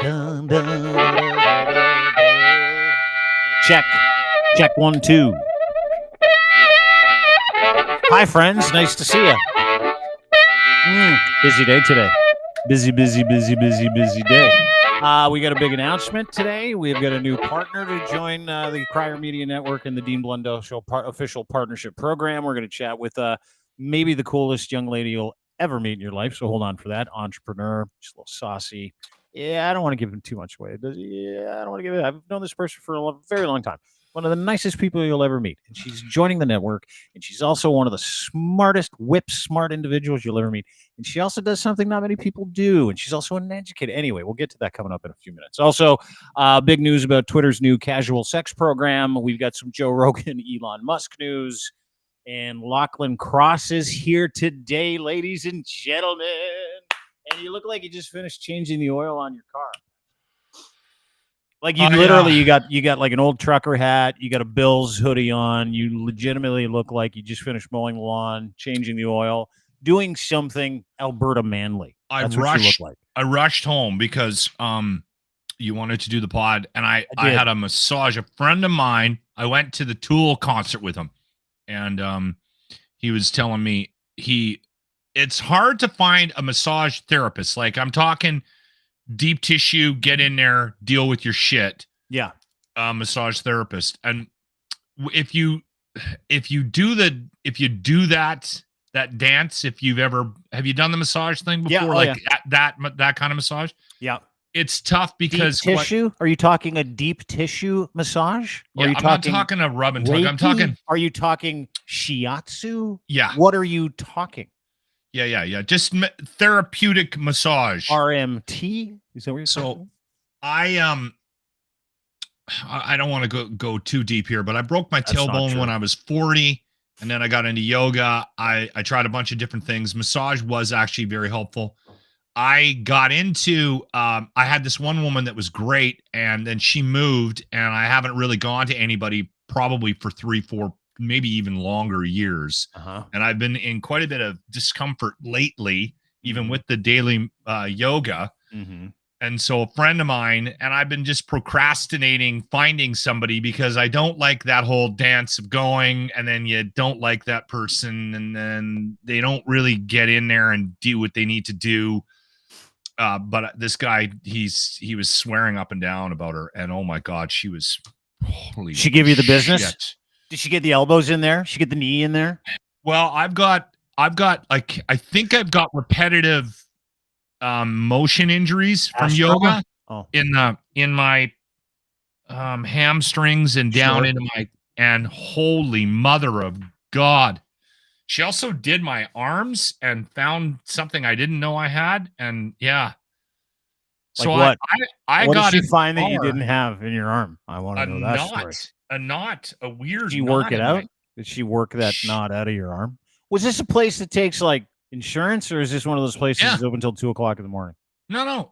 Dun, dun, dun, dun, dun. Check. Check 1, 2. Hi, friends. Nice to see you. Busy day today. Busy day. We got a big announcement today. We've got a new partner to join the Crier Media Network and the Dean Blundell Show official partnership program. We're going to chat with maybe the coolest young lady you'll ever meet in your life. So hold on for that. Entrepreneur, just a little saucy. Yeah, I don't want to give him too much away. I don't want to give it. I've known this person for a very long time. One of the nicest people you'll ever meet. And she's joining the network. And she's also one of the smartest, whip-smart individuals you'll ever meet. And she also does something not many people do. And she's also an educator. Anyway, we'll get to that coming up in a few minutes. Also, big news about Twitter's new casual sex program. We've got some Joe Rogan, Elon Musk news. And Lachlan Cross is here today, ladies and gentlemen. And you look like you just finished changing the oil on your car. Like you literally, you got like an old trucker hat. You got a Bills hoodie on. You legitimately look like you just finished mowing the lawn, changing the oil, doing something Alberta manly. That's what you look like. I rushed home because you wanted to do the pod, and I had a massage. A friend of mine, I went to the Tool concert with him, and he was telling me it's hard to find a massage therapist. Like, I'm talking deep tissue, get in there, deal with your shit. Yeah. Massage therapist. And if you do that dance, have you done the massage thing before? Yeah. That kind of massage? Yeah. It's tough because deep tissue. Are you talking a deep tissue massage? Yeah, I'm not talking a rub and tug. I'm talking. Are you talking shiatsu? Yeah. What are you talking? Yeah. Just therapeutic massage. RMT? Is that what you're talking? I don't want to go too deep here, but I broke my tailbone when I was 40, and then I got into yoga. I tried a bunch of different things. Massage was actually very helpful. I got into I had this one woman that was great, and then she moved, and I haven't really gone to anybody probably for 3, 4, maybe even longer years. And I've been in quite a bit of discomfort lately, even with the daily yoga. And so a friend of mine, and I've been just procrastinating finding somebody because I don't like that whole dance of going, and then you don't like that person, and then they don't really get in there and do what they need to do. But this guy, he was swearing up and down about her, and oh my God, she was holy. She give you the business? Shit. Did she get the elbows in there? She get the knee in there? Well, I've got like, I think I've got repetitive motion injuries from yoga in my hamstrings and down into my, and holy mother of God. She also did my arms and found something I didn't know I had. And yeah. So like what? What did she find that you didn't have in your arm? I want to know that story. A weird knot. Did she work it out? Did she work that knot out of your arm? Was this a place that takes like insurance, or is this one of those places that's open until 2:00 in the morning? No,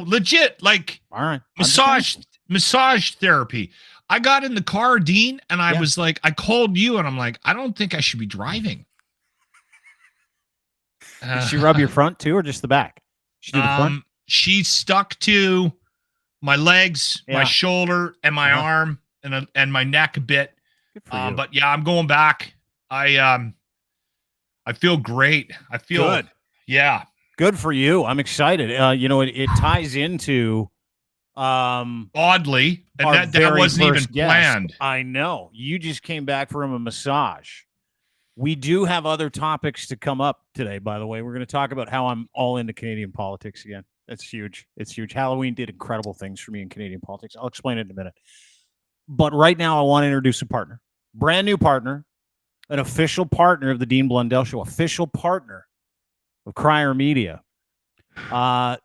legit. Like, all right, massage therapy. I got in the car, Dean, and I was like, I called you, and I'm like, I don't think I should be driving. Did she rub your front too, or just the back? She did the front? She stuck to my legs, my shoulder, and my arm, and my neck a bit. Good for you. But yeah, I'm going back. I feel great. I feel good. Yeah. Good for you. I'm excited. It ties into oddly, and that wasn't even planned. I know. You just came back from a massage. We do have other topics to come up today, by the way. We're going to talk about how I'm all into Canadian politics again. That's huge. It's huge. Halloween did incredible things for me in Canadian politics. I'll explain it in a minute. But right now, I want to introduce a partner. Brand new partner. An official partner of the Dean Blundell Show. Official partner of Crier Media.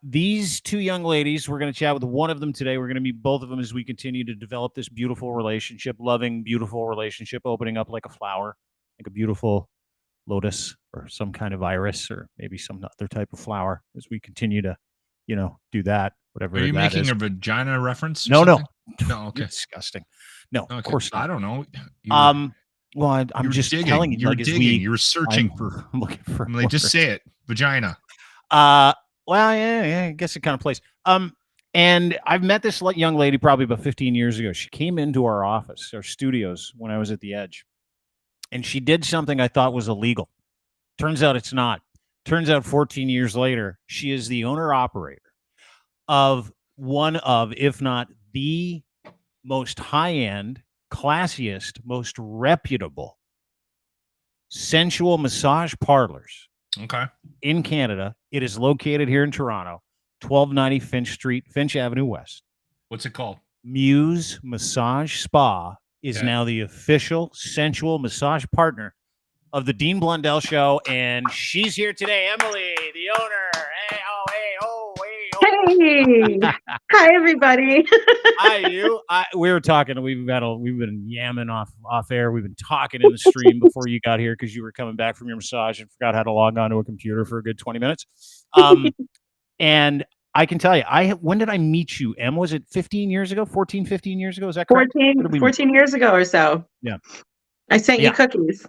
These two young ladies, we're going to chat with one of them today. We're going to meet both of them as we continue to develop this beautiful relationship, loving, beautiful relationship, opening up like a flower, like a beautiful lotus or some kind of iris or maybe some other type of flower as we continue to, do that, whatever. Are you making a vagina reference? No. No, okay. You're disgusting. No, okay. Of course not. I don't know. Well, I'm just digging. telling you. You're digging. You're searching for. I'm looking for. Just say it. Vagina. Well, yeah. I guess it kind of plays. And I've met this young lady probably about 15 years ago. She came into our office, our studios, when I was at the Edge, and she did something I thought was illegal. Turns out it's not. Turns out 14 years later, she is the owner operator of one of, if not the most high-end, classiest, most reputable sensual massage parlors in Canada. It is located here in Toronto, 1290 Finch Avenue West. What's it called? MUSE Massage Spa is now the official sensual massage partner of the Dean Blundell Show, and she's here today, Emily, the owner. Hey, oh, hey, oh, hey, oh. Hey, hi everybody. Hi, you. We were talking. We've been yamming off air. We've been talking in the stream before you got here because you were coming back from your massage and forgot how to log onto a computer for a good 20 minutes. And I can tell you, when did I meet you, Em? Was it 15 years ago? 14, 15 years ago? Is that correct? 14 years ago or so. Yeah. I sent you cookies.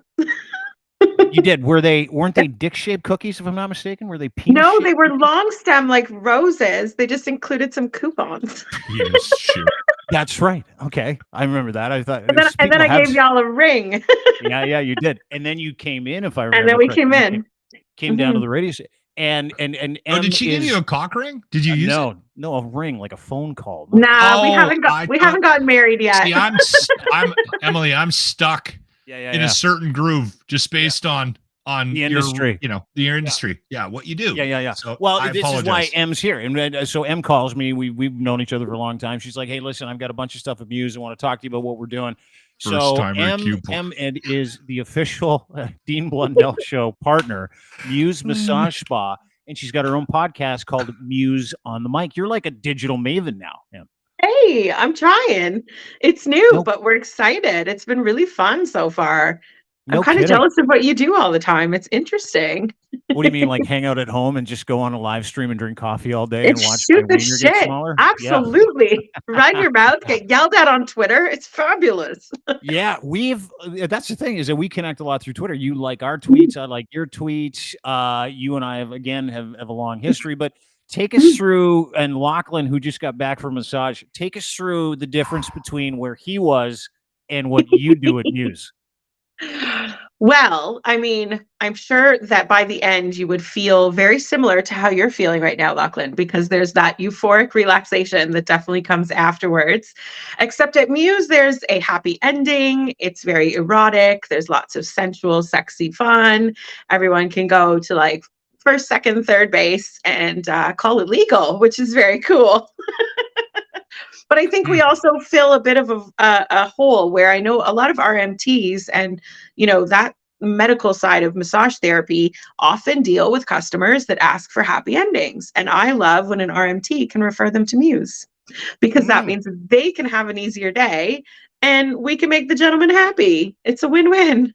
You did. Weren't they dick-shaped cookies, if I'm not mistaken? Were they penis? No, they were long stem like roses. They just included some coupons. Yes, sure. That's right. Okay. I remember that. I thought and then I gave y'all a ring. Yeah, you did. And then you came in, if I remember. And then we came in. Came down to the radio station. And did she give you a cock ring? Did you use it? No, a ring, like a phone call. Nah, we haven't gotten married yet. See, I'm Emily, I'm stuck in a certain groove just based on the industry. The industry. Yeah, what you do. Yeah. So well, this is why Em's here. And so Em calls me. We've known each other for a long time. She's like, hey, listen, I've got a bunch of stuff at MUSE. I want to talk to you about what we're doing. So Em is the official Dean Blundell Show partner, MUSE Massage Spa, and she's got her own podcast called MUSE on the Mic. You're like a digital maven now, Em. Hey, I'm trying. It's new, but we're excited. It's been really fun so far. I'm kind of jealous of what you do all the time. It's interesting. What do you mean, like hang out at home and just go on a live stream and drink coffee all day and watch shoot the shit? Absolutely. Run your mouth, get yelled at on Twitter. It's fabulous. Yeah, that's the thing, is that we connect a lot through Twitter. You like our tweets, I like your tweets. You and I have a long history, but take us through, and Lachlan, who just got back from massage, take us through the difference between where he was and what you do at MUSE. Well, I mean, I'm sure that by the end you would feel very similar to how you're feeling right now, Lachlan, because there's that euphoric relaxation that definitely comes afterwards. Except at MUSE, there's a happy ending. It's very erotic. There's lots of sensual, sexy fun. Everyone can go to like first, second, third base and call it legal, which is very cool. But I think we also fill a bit of a hole where I know a lot of RMTs and, that medical side of massage therapy often deal with customers that ask for happy endings. And I love when an RMT can refer them to MUSE, because that means they can have an easier day and we can make the gentleman happy. It's a win-win.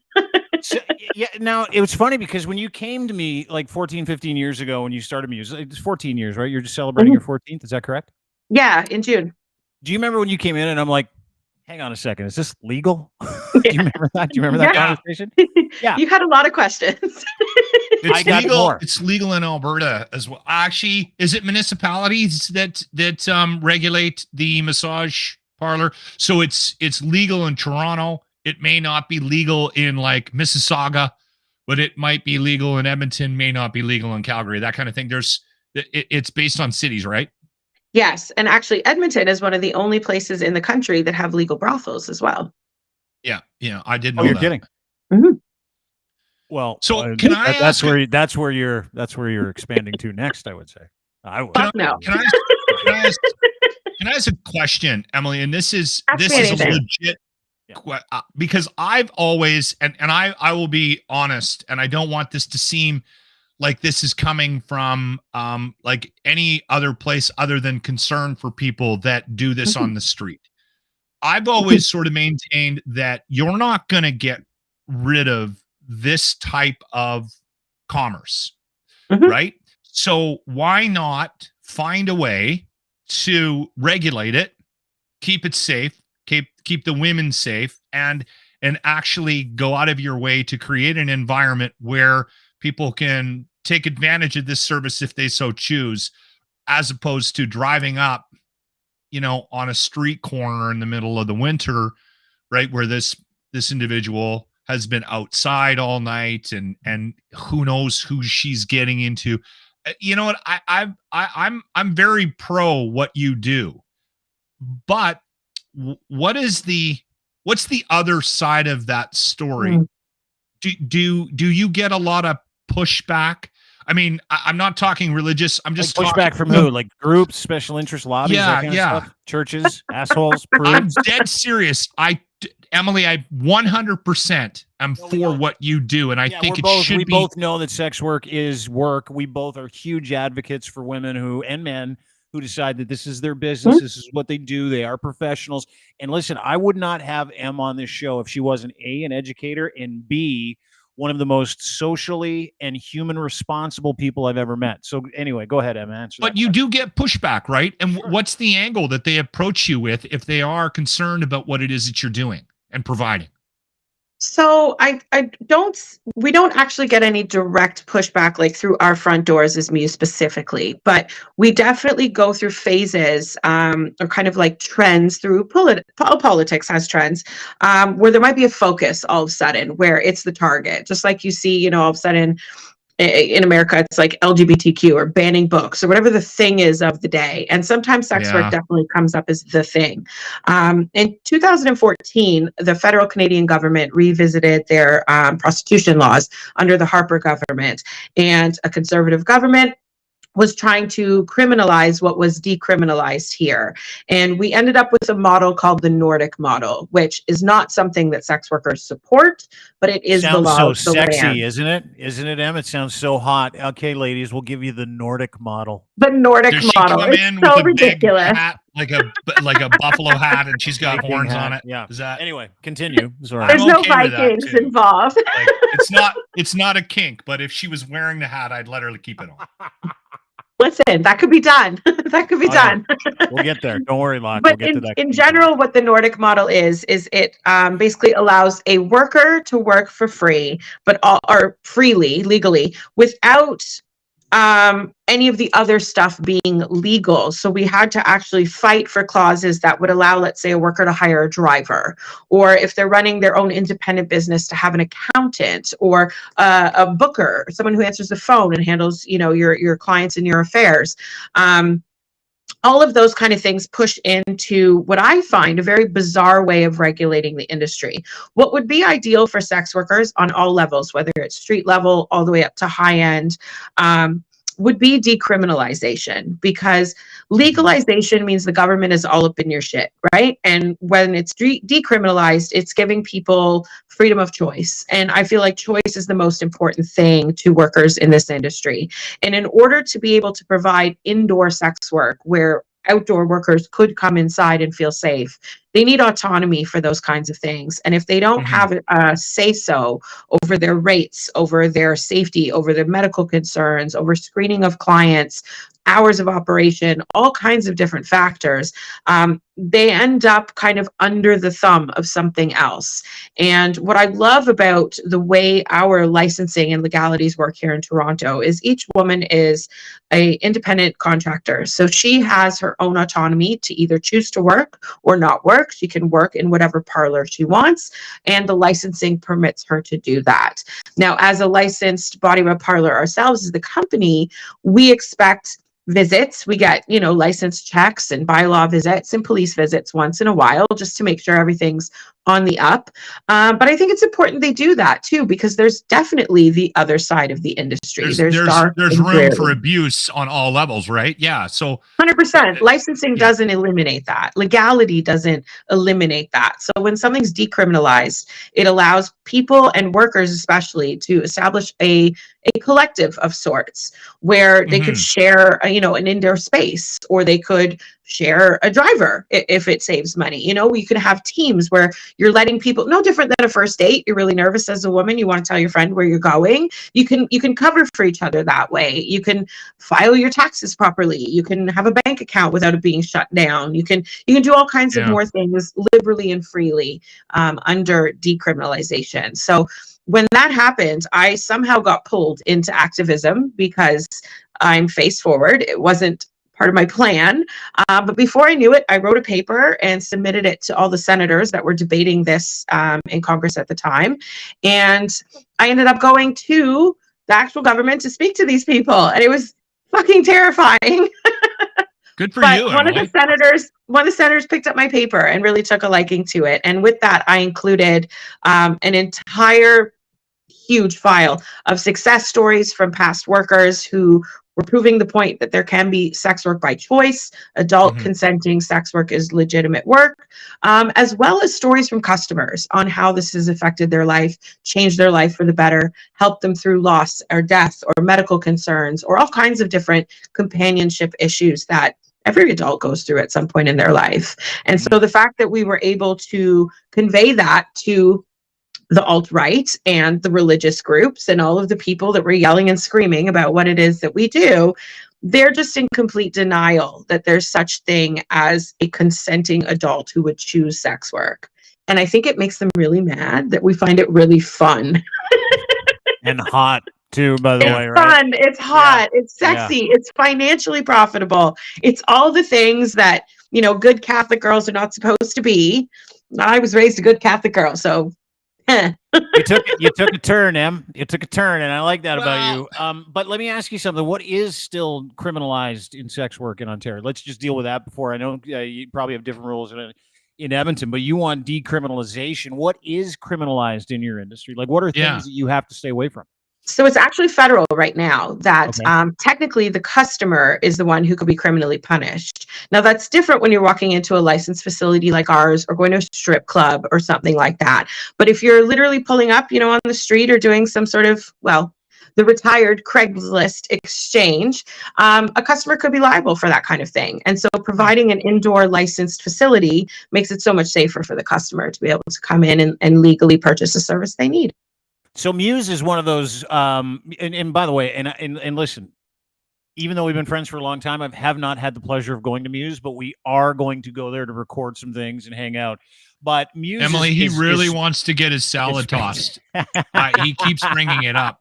Now, it was funny because when you came to me like 14, 15 years ago when you started MUSE, it's 14 years, right? You're just celebrating your 14th. Is that correct? Yeah, in June. Do you remember when you came in and I'm like, hang on a second, is this legal? Do you remember that? Do you remember that conversation? Yeah. You had a lot of questions. It's legal. It's legal in Alberta as well. Actually, is it municipalities that regulate the massage parlor? So it's legal in Toronto. It may not be legal in like Mississauga, but it might be legal in Edmonton, may not be legal in Calgary, that kind of thing. It's based on cities, right? Yes, and actually Edmonton is one of the only places in the country that have legal brothels as well. Yeah, I didn't know you're that. Kidding. Mm-hmm. Well, so can I that's where you're expanding to next, I would say. I would. Can I ask a question, Emily? And this is a legit because I've always and I will be honest, and I don't want this to seem like this is coming from like any other place other than concern for people that do this on the street. I've always sort of maintained that you're not going to get rid of this type of commerce, right? So why not find a way to regulate it, keep it safe, keep the women safe, and actually go out of your way to create an environment where people can take advantage of this service if they so choose, as opposed to driving up, you know, on a street corner in the middle of the winter, right, where this individual has been outside all night, and who knows who she's getting into. You know what? I'm very pro what you do, but what's the other side of that story? Do you get a lot of pushback? I mean, I'm not talking religious. I'm just like pushback from who? Like groups, special interest lobbies, that kind of stuff? Churches, assholes, I'm dead serious. Emily, I 100% am for what you do, and I think we both know that sex work is work. We both are huge advocates for women and men who decide that this is their business, this is what they do. They are professionals. And listen, I would not have Em on this show if she wasn't A, an educator, and B, one of the most socially and human responsible people I've ever met. So anyway, go ahead, Em, answer But you do get pushback, right? And what's the angle that they approach you with if they are concerned about what it is that you're doing and providing? So we don't actually get any direct pushback like through our front doors as MUSE specifically, but we definitely go through phases or kind of like trends through politics has trends where there might be a focus all of a sudden where it's the target, just like you see, you know, all of a sudden in America, it's like LGBTQ or banning books or whatever the thing is of the day. And sometimes sex work definitely comes up as the thing. In 2014, the federal Canadian government revisited their prostitution laws under the Harper government, and a conservative government was trying to criminalize what was decriminalized here. And we ended up with a model called the Nordic model, which is not something that sex workers support, but it is the law. Sounds so sexy, isn't it? Isn't it, Em? It sounds so hot. Okay, ladies, we'll give you the Nordic model. The Nordic model. Does she come in with a ridiculous big hat, like a buffalo hat, and she's got horns on it? Yeah. Is that anyway? Continue. Sorry. There's no Vikings involved. Like, it's not a kink, but if she was wearing the hat, I'd let her keep it on. Listen, that could be done. That could be done. Yeah. We'll get there. Don't worry, Locke. But we'll get to that. In general, what the Nordic model is it basically allows a worker to work for free, or freely, legally, without any of the other stuff being legal. So we had to actually fight for clauses that would allow, let's say, a worker to hire a driver, or if they're running their own independent business, to have an accountant or a booker, someone who answers the phone and handles, you know, your clients and your affairs. All of those kind of things push into what I find a very bizarre way of regulating the industry. What would be ideal for sex workers on all levels, whether it's street level all the way up to high end, would be decriminalization, because legalization means the government is all up in your shit, right? And when it's decriminalized, it's giving people freedom of choice. And I feel like choice is the most important thing to workers in this industry. And in order to be able to provide indoor sex work where outdoor workers could come inside and feel safe, they need autonomy for those kinds of things. And if they don't have a say-so over their rates, over their safety, over their medical concerns, over screening of clients, hours of operation, all kinds of different factors, they end up kind of under the thumb of something else. And what I love about the way our licensing and legalities work here in Toronto is each woman is an independent contractor. So she has her own autonomy to either choose to work or not work. She can work in whatever parlor she wants, and the licensing permits her to do that. Now, as a licensed body rub parlor ourselves as the company, we expect visits. We get, you know, license checks and bylaw visits and police visits once in a while, just to make sure everything's on the up. But I think it's important they do that too, because there's definitely the other side of the industry. There's room for abuse on all levels, right? Yeah. So 100%. Licensing doesn't eliminate that. Legality doesn't eliminate that. So when something's decriminalized, it allows people and workers especially to establish a collective of sorts where they could share, you know, an indoor space, or they could share a driver if it saves money. You know, you can have teams where you're letting people, no different than a first date. You're really nervous as a woman. You want to tell your friend where you're going. You can cover for each other that way. You can file your taxes properly. You can have a bank account without it being shut down. You can do all kinds of more things liberally and freely under decriminalization. So when that happened, I somehow got pulled into activism because I'm face forward. It wasn't part of my plan. But before I knew it, I wrote a paper and submitted it to all the senators that were debating this in Congress at the time. And I ended up going to the actual government to speak to these people. And it was fucking terrifying. Good for But you, one of the senators picked up my paper and really took a liking to it. And with that, I included an entire huge file of success stories from past workers who were proving the point that there can be sex work by choice. Adult consenting sex work is legitimate work, as well as stories from customers on how this has affected their life, changed their life for the better, helped them through loss or death or medical concerns or all kinds of different companionship issues that every adult goes through at some point in their life. And so the fact that we were able to convey that to the alt-right and the religious groups and all of the people that were yelling and screaming about what it is that we do, they're just in complete denial that there's such thing as a consenting adult who would choose sex work. And I think it makes them really mad that we find it really fun. And hot too, by the way, It's right? fun, it's hot, it's sexy, it's financially profitable. It's all the things that, you know, good Catholic girls are not supposed to be. I was raised a good Catholic girl, so you took a turn, Em. You took a turn, and I like that about you. But let me ask you something. What is still criminalized in sex work in Ontario? Let's just deal with that before. I know you probably have different rules in Edmonton, but you want decriminalization. What is criminalized in your industry? Like, what are things that you have to stay away from? So it's actually federal right now that technically the customer is the one who could be criminally punished. Now that's different when you're walking into a licensed facility like ours or going to a strip club or something like that. But if you're literally pulling up, you know, on the street or doing some sort of, well, the retired Craigslist exchange, a customer could be liable for that kind of thing. And so providing an indoor licensed facility makes it so much safer for the customer to be able to come in and legally purchase a service they need. So MUSE is one of those, and by the way, and listen, even though we've been friends for a long time, I have not had the pleasure of going to MUSE, but we are going to go there to record some things and hang out. But MUSE, Emily, he really wants to get his salad tossed. He keeps bringing it up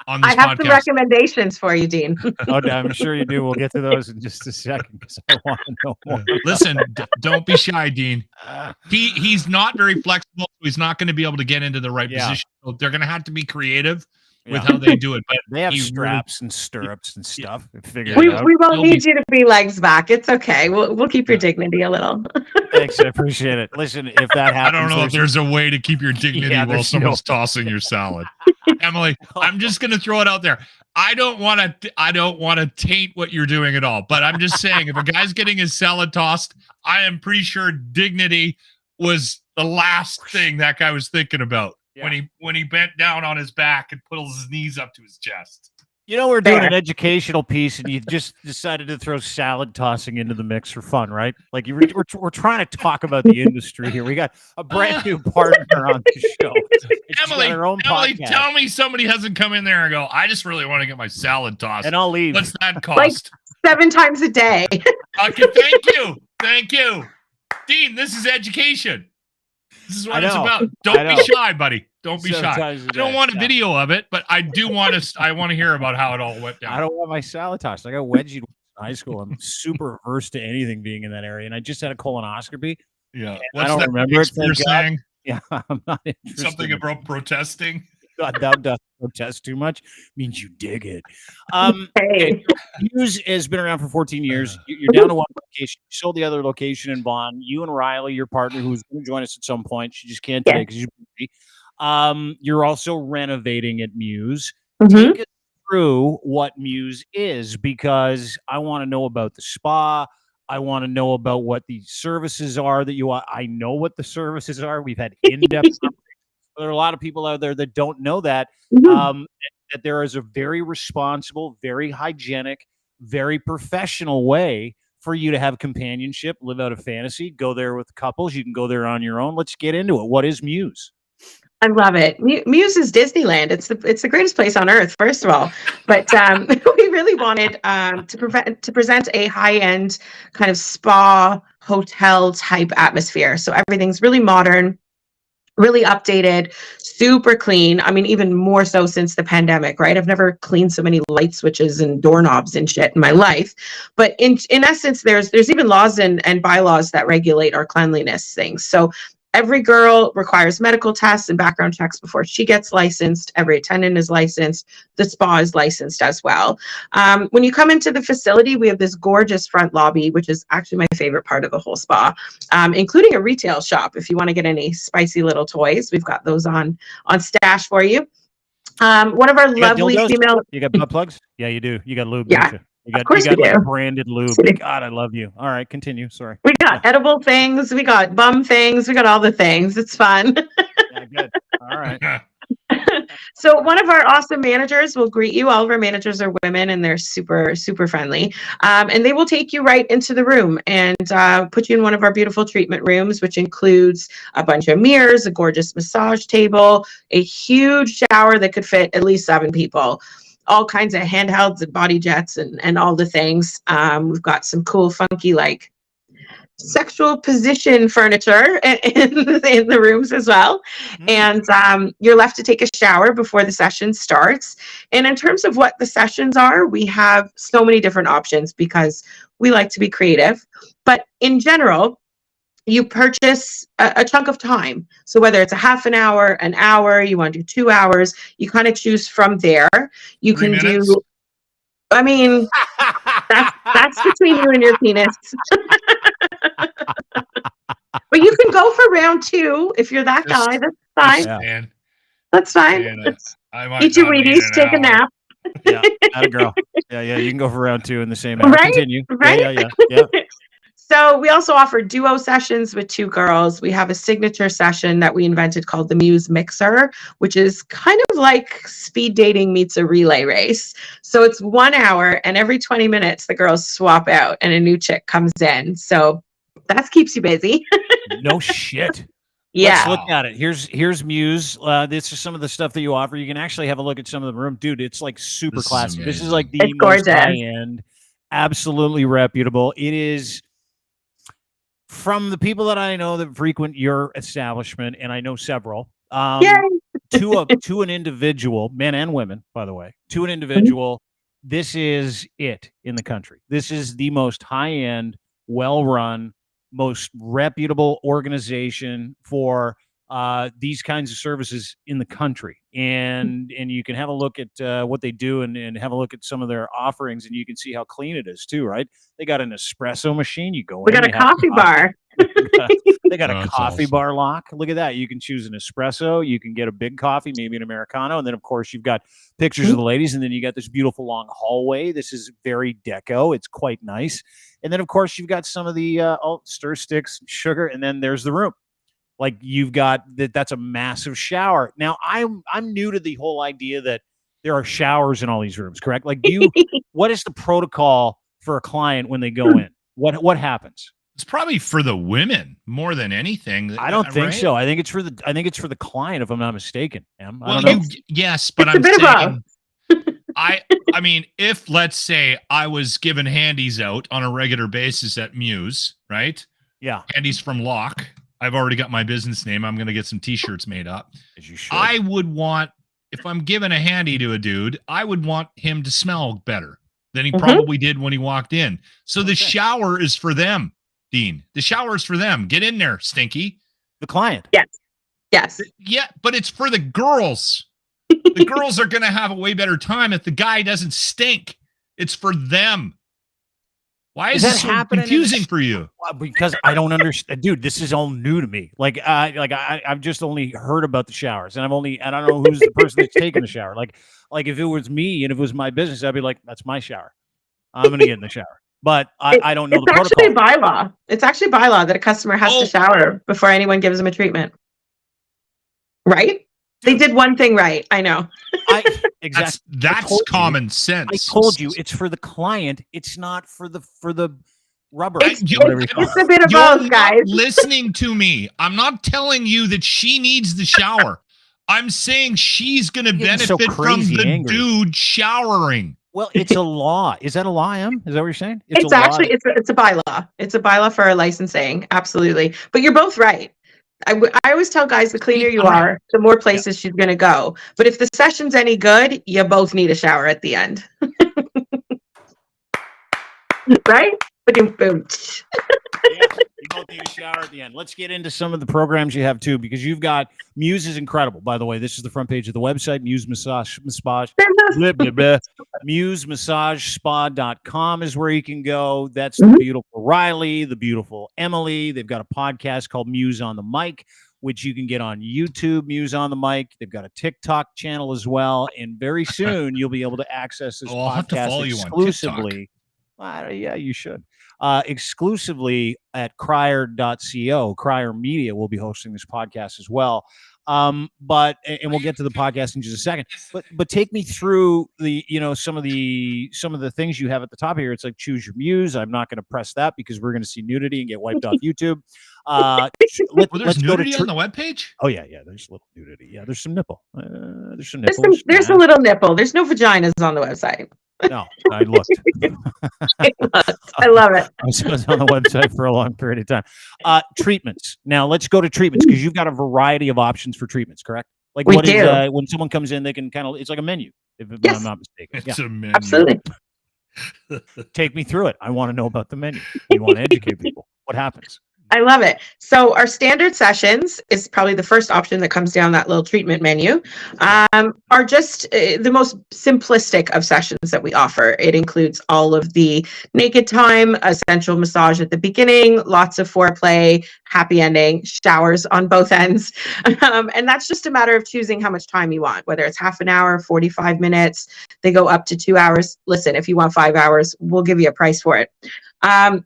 on this podcast. I have some recommendations for you, Dean. Oh, I'm sure you do. We'll get to those in just a second because I want to know more. Listen, don't be shy, Dean. He's not very flexible, so he's not going to be able to get into the right position. So they're going to have to be creative with how they do it. But they have straps and stirrups and stuff. We won't need you to be legs back. It's okay. We'll keep your dignity a little. Thanks, I appreciate it. Listen, if that happens, I don't know if there's a way to keep your dignity while someone's tossing your salad. Emily, I'm just going to throw it out there. I don't want to taint what you're doing at all, but I'm just saying if a guy's getting his salad tossed, I am pretty sure dignity was the last thing that guy was thinking about when he bent down on his back and put his knees up to his chest. You know, we're doing an educational piece, and you just decided to throw salad tossing into the mix for fun, right? Like we're trying to talk about the industry here. We got a brand new partner on the show. Emily, tell me somebody hasn't come in there and go, I just really want to get my salad tossed. And I'll leave. What's that cost? Like 7 times a day. Okay, thank you. Dean, this is education. This is what it's about. Don't be shy, buddy. Don't be shy. I don't want a video of it, but I do want to. I want to hear about how it all went down. I don't want my salad tossed. I got wedgied in high school. I'm super averse to anything being in that area, and I just had a colonoscopy. Yeah, I don't remember it. You're saying? Yeah, I'm not interested. Something about protesting. Thou dost protest too much means you dig it. MUSE has been around for 14 years. You're down to one location. You sold the other location in Vaughn. You and Riley, your partner, who's going to join us at some point, she just can't today because she's busy. You're also renovating at MUSE. Take us through what MUSE is, because I want to know about the spa. I want to know about what the services are that you. I know what the services are. We've had in-depth. There are a lot of people out there that don't know that. That there is a very responsible, very hygienic, very professional way for you to have companionship, live out a fantasy, go there with couples. You can go there on your own. Let's get into it. What is MUSE? I love it. MUSE is Disneyland. It's the greatest place on earth, first of all. But we really wanted to present a high-end kind of spa hotel type atmosphere. So everything's really modern. Really updated, super clean. I mean, even more so since the pandemic, right? I've never cleaned so many light switches and doorknobs and shit in my life. But in essence, there's even laws and bylaws that regulate our cleanliness things. So every girl requires medical tests and background checks before she gets licensed. Every attendant is licensed. The spa is licensed as well. When you come into the facility, we have this gorgeous front lobby, which is actually my favorite part of the whole spa, including a retail shop. If you want to get any spicy little toys, we've got those on stash for you. One of our lovely female. You got butt plugs? Yeah, you do. You got lube, Yeah. don't you? You got, Of course you got we like do. branded lube. God, I love you. All right, continue. Sorry. We got edible things. We got bum things. We got all the things. It's fun. Yeah, good. All right. So one of our awesome managers will greet you. All of our managers are women, and they're super, super friendly. And they will take you right into the room and put you in one of our beautiful treatment rooms, which includes a bunch of mirrors, a gorgeous massage table, a huge shower that could fit at least 7 people. All kinds of handhelds and body jets and all the things. We've got some cool, funky, like sexual position furniture in the rooms as well. And you're left to take a shower before the session starts. And in terms of what the sessions are, we have so many different options because we like to be creative. But in general, you purchase a chunk of time. So whether it's a half an hour, you want to do 2 hours, you kind of choose from there. You 3 can minutes? do, I mean, that's between you and your penis. But you can go for round 2 if you're that guy. That's fine. Yeah. That's fine. Eat your Wheaties, take a nap. Yeah, atta girl. Yeah, you can go for round 2 in the same hour. Right? Continue. Right? Yeah. So we also offer duo sessions with 2 girls. We have a signature session that we invented called the MUSE Mixer, which is kind of like speed dating meets a relay race. So it's 1 hour, and every 20 minutes, the girls swap out and a new chick comes in. So that keeps you busy. No shit. Yeah. Let's look at it. Here's Muse. This is some of the stuff that you offer. You can actually have a look at some of the room. Dude, it's like super classy. This is like the It's most gorgeous. high-end, absolutely reputable. It is from the people that I know that frequent your establishment, and I know several. To an individual, men and women, by the way, to an individual, this is it in the country. This is the most high-end, well-run, most reputable organization for these kinds of services in the country. And you can have a look at what they do and have a look at some of their offerings, and you can see how clean it is too, right? They got an espresso machine. You go in. We got a coffee bar. They got a coffee bar lock. Look at that. You can choose an espresso. You can get a big coffee, maybe an Americano. And then, of course, you've got pictures of the ladies. And then you got this beautiful long hallway. This is very deco. It's quite nice. And then, of course, you've got some of the stir sticks, sugar. And then there's the room. Like you've got that's a massive shower. Now, I'm new to the whole idea that there are showers in all these rooms, correct? Like, what is the protocol for a client when they go in? What happens? It's probably for the women more than anything. I don't think right? so. I think it's for the client, if I'm not mistaken. Em. Well, I don't know. yes, but It's a I'm bit saying, I mean, if let's say I was given handies out on a regular basis at Muse, right? Yeah, handies from Locke. I've already got my business name. I'm going to get some T-shirts made up. as you should. I would want, if I'm giving a handy to a dude, I would want him to smell better than he probably did when he walked in. So the shower is for them, Dean. The shower is for them. Get in there, Stinky. The client. Yes. Yeah, but it's for the girls. The girls are going to have a way better time if the guy doesn't stink. It's for them. Why is this so confusing for you? Because I don't understand, dude. This is all new to me. I've just only heard about the showers, and I don't know who's the person that's taking the shower. Like if it was me and if it was my business, I'd be like, that's my shower. I'm gonna get in the shower. But I don't know the protocol. It's actually bylaw. It's actually bylaw that a customer has to shower before anyone gives them a treatment. Right? They did one thing right. I know. Exactly. That's common sense. I told you it's for the client. It's not for the rubber. It's a bit of both, guys. Listening to me. I'm not telling you that she needs the shower. I'm saying she's going to benefit from the dude showering. Well, it's a law. Is that a law, Em? Is that what you're saying? It's actually a bylaw. It's a bylaw for our licensing. Absolutely. But you're both right. I always tell guys, the cleaner you are, the more places she's going to go. But if the session's any good, you both need a shower at the end. Right? Boom, boom. Yeah, you both need a shower at the end. Let's get into some of the programs you have too, because you've got Muse is incredible. By the way, this is the front page of the website, Muse Massage blah, blah, blah. MuseMassageSpa.com is where you can go. That's the beautiful Riley, the beautiful Emily. They've got a podcast called Muse on the Mic, which you can get on YouTube, Muse on the Mic. They've got a TikTok channel as well. And very soon you'll be able to access this I'll have to follow podcast you on exclusively. Yeah, you should. Exclusively at crier.co. Crier Media will be hosting this podcast as well. But we'll get to the podcast in just a second. But take me through the, some of the things you have at the top here. It's like choose your muse. I'm not going to press that because we're going to see nudity and get wiped off YouTube. There's nudity on the webpage? Oh yeah, there's a little nudity. Yeah, there's some nipple. There's some nipples. There's a little nipple. There's no vaginas on the website. No, I looked. I love it. I was on the website for a long period of time. Treatments. Now let's go to treatments because you've got a variety of options for treatments, correct? Like we do. When someone comes in, they can it's like a menu, if yes. I'm not mistaken. It's a menu. Absolutely. Take me through it. I want to know about the menu. You want to educate people. What happens? I love it. So our standard sessions is probably the first option that comes down that little treatment menu, are just the most simplistic of sessions that we offer. It includes all of the naked time, essential massage at the beginning, lots of foreplay, happy ending, showers on both ends. And that's just a matter of choosing how much time you want, whether it's half an hour, 45 minutes, they go up to 2 hours. Listen, if you want 5 hours, we'll give you a price for it.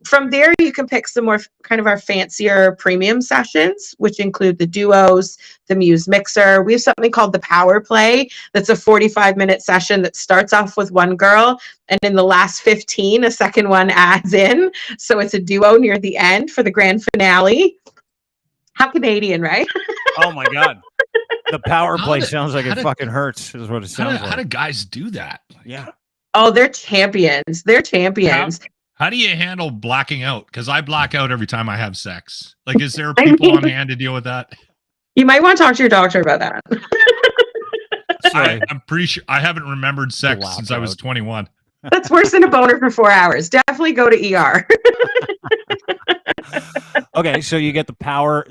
From there, you can pick some more kind of our fancier premium sessions, which include the duos, the Muse mixer. We have something called the power play. That's a 45-minute session that starts off with one girl, and in the last 15, a second one adds in. So it's a duo near the end for the grand finale. How Canadian, right? Oh my God. The power play sounds like it fucking hurts, is what it sounds like. How do guys do that? Yeah. Oh, they're champions. They're champions. How do you handle blacking out? Because I black out every time I have sex. Like, is there people on hand to deal with that? You might want to talk to your doctor about that. I'm pretty sure I haven't remembered sex since I was 21. That's worse than a boner for 4 hours. Definitely go to ER. Okay, so you get the power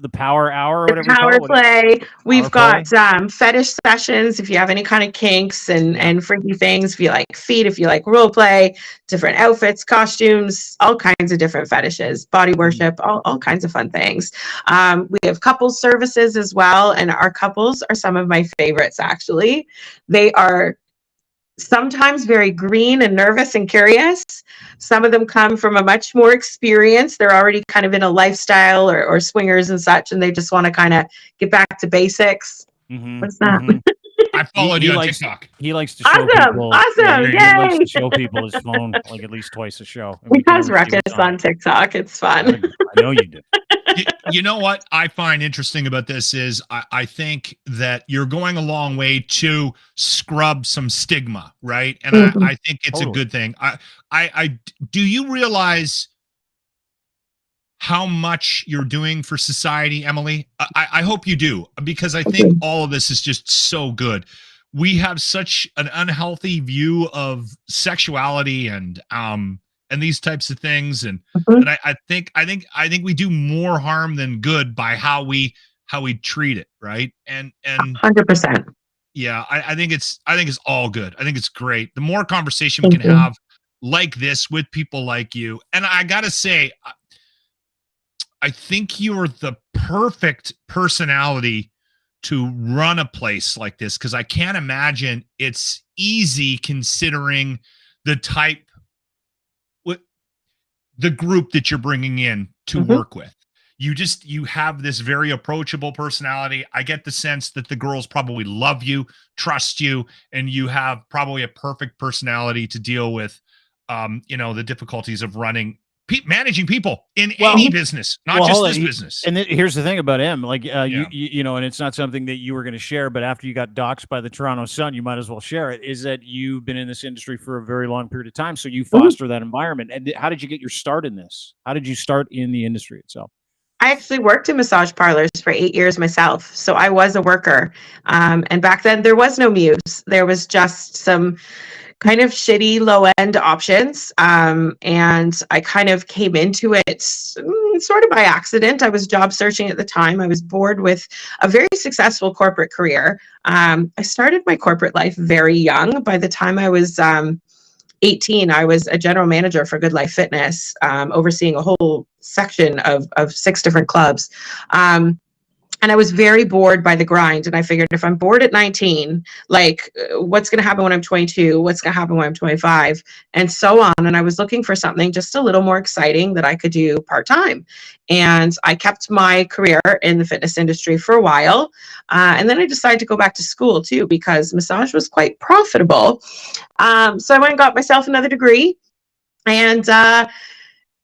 hour or whatever. Power play. We've got fetish sessions if you have any kind of kinks and freaky things. If you like feet, if you like role play, different outfits, costumes, all kinds of different fetishes, body worship, all kinds of fun things. We have couples services as well, and our couples are some of my favorites actually. They are sometimes very green and nervous and curious. Some of them come from a much more experience. They're already kind of in a lifestyle or swingers and such, and they just want to kind of get back to basics. What's that? I followed you on TikTok. He likes to show people. Awesome. He likes to show people his phone like at least twice a show. We cause ruckus on TikTok. It's fun. I know you do. You know what I find interesting about this is I think that you're going a long way to scrub some stigma, right? And I think it's a good thing. I do you realize how much you're doing for society, Emily? I hope you do, because I think all of this is just so good. We have such an unhealthy view of sexuality and these types of things, and I think we do more harm than good by how we treat it, right? And 100%. Yeah, I think it's all good. I think it's great. The more conversation we can have like this with people like you, and I gotta say, I think you're the perfect personality to run a place like this, because I can't imagine it's easy considering the group that you're bringing in to work with. You have this very approachable personality. I get the sense that the girls probably love you, trust you, and you have probably a perfect personality to deal with, the difficulties of managing people in any business, not just this business. And here's the thing about him, like you know, and it's not something that you were going to share, but after you got doxxed by the Toronto Sun, you might as well share it, is that you've been in this industry for a very long period of time. So you foster that environment. And how did you get your start in this? How did you start in the industry itself? I actually worked in massage parlors for 8 years myself. So I was a worker. And back then there was no Muse. There was just some kind of shitty low end options. And I kind of came into it sort of by accident. I was job searching at the time. I was bored with a very successful corporate career. I started my corporate life very young. By the time I was 18, I was a general manager for Good Life Fitness, overseeing a whole section of 6 different clubs. And I was very bored by the grind. And I figured if I'm bored at 19, like what's going to happen when I'm 22? What's going to happen when I'm 25? And so on. And I was looking for something just a little more exciting that I could do part-time. And I kept my career in the fitness industry for a while. And then I decided to go back to school too, because massage was quite profitable. So I went and got myself another degree. And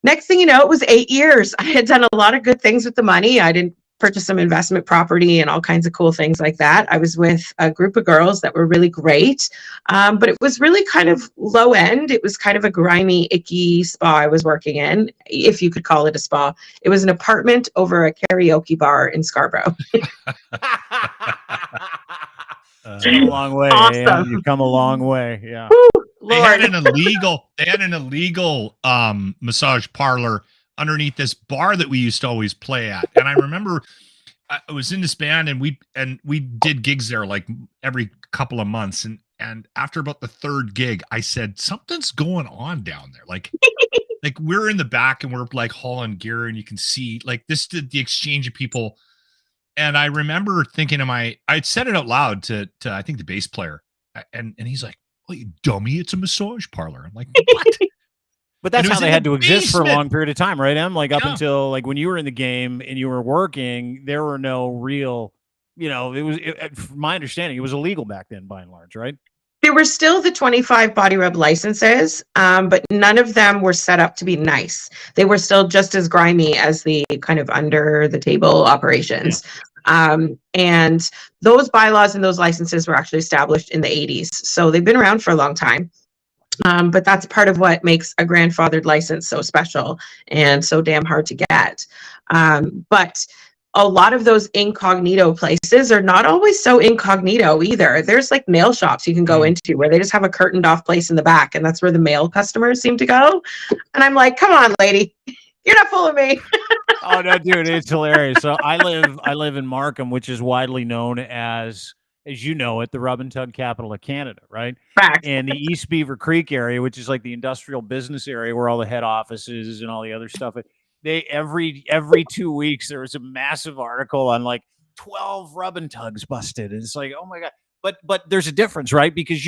next thing you know, it was 8 years. I had done a lot of good things with the money. I didn't purchase some investment property and all kinds of cool things like that. I was with a group of girls that were really great, but it was really kind of low end. It was kind of a grimy, icky spa I was working in, if you could call it a spa. It was an apartment over a karaoke bar in Scarborough. Come a long way. Awesome. Yeah. You've come a long way. Yeah. Woo, They had Lord. an illegal massage parlor underneath this bar that we used to always play at. And I remember I was in this band and we did gigs there like every couple of months. And after about the 3rd gig, I said, something's going on down there. Like we're in the back and we're like hauling gear and you can see like the exchange of people. And I remember thinking I'd said it out loud to I think the bass player. And he's like, "Oh, you dummy, it's a massage parlor." I'm like, "What?" But that's how they had to exist for a basement. long period of time, right, Em? Like up Yeah. until like when you were in the game and you were working, there were no real, from my understanding, it was illegal back then by and large, right? There were still the 25 body rub licenses, but none of them were set up to be nice. They were still just as grimy as the kind of under the table operations. And those bylaws and those licenses were actually established in the 80s. So they've been around for a long time. But that's part of what makes a grandfathered license so special and so damn hard to get. But a lot of those incognito places are not always so incognito either. There's like nail shops you can go into where they just have a curtained off place in the back, and that's where the male customers seem to go. And I'm like, come on, lady, you're not fooling me. Oh no, dude, it's hilarious. So I live in Markham, which is widely known as you know it, the rub and tug capital of Canada, right? Fact. And the East Beaver Creek area, which is like the industrial business area where all the head offices and all the other stuff. They every 2 weeks there was a massive article on like 12 rub and tugs busted. And it's like, oh my God. But there's a difference, right? Because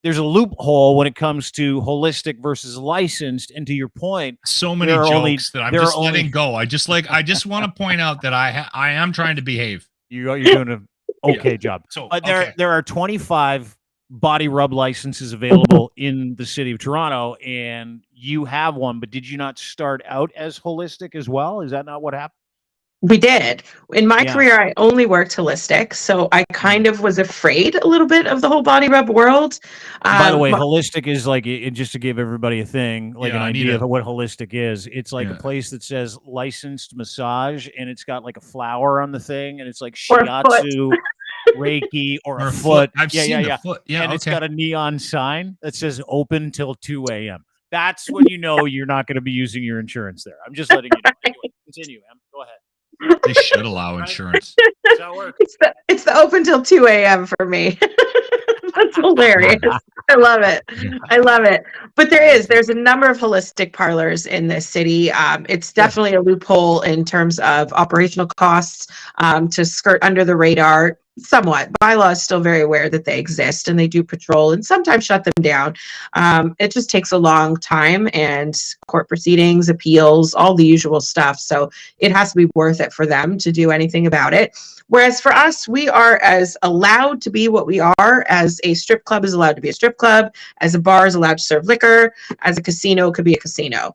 there's a loophole when it comes to holistic versus licensed. And to your point, so many jokes that I'm just letting go. I just want to point out that I am trying to behave. You're doing an okay job. So there are 25 body rub licenses available in the city of Toronto, and you have one, but did you not start out as holistic as well? Is that not what happened? We did. In my career, I only worked holistic, so I kind of was afraid a little bit of the whole body rub world. By the way, holistic is like, just to give everybody a thing, like an idea of what holistic is. It's like a place that says licensed massage, and it's got like a flower on the thing, and it's like shiatsu, Reiki, or a foot. I've seen the foot. Yeah, and it's got a neon sign that says open till 2 a.m. That's when you know you're not going to be using your insurance there. I'm just letting you know. Anyway, continue, Em. Go ahead. They should allow insurance. That's how it works. It's the open till 2 a.m. for me. That's hilarious. I love it. I love it. But there's a number of holistic parlors in this city. It's definitely a loophole in terms of operational costs, to skirt under the radar. Somewhat. Bylaw is still very aware that they exist, and they do patrol and sometimes shut them down. It just takes a long time, and court proceedings, appeals, all the usual stuff. So it has to be worth it for them to do anything about it. Whereas for us, we are as allowed to be what we are as a strip club is allowed to be a strip club, as a bar is allowed to serve liquor, as a casino could be a casino.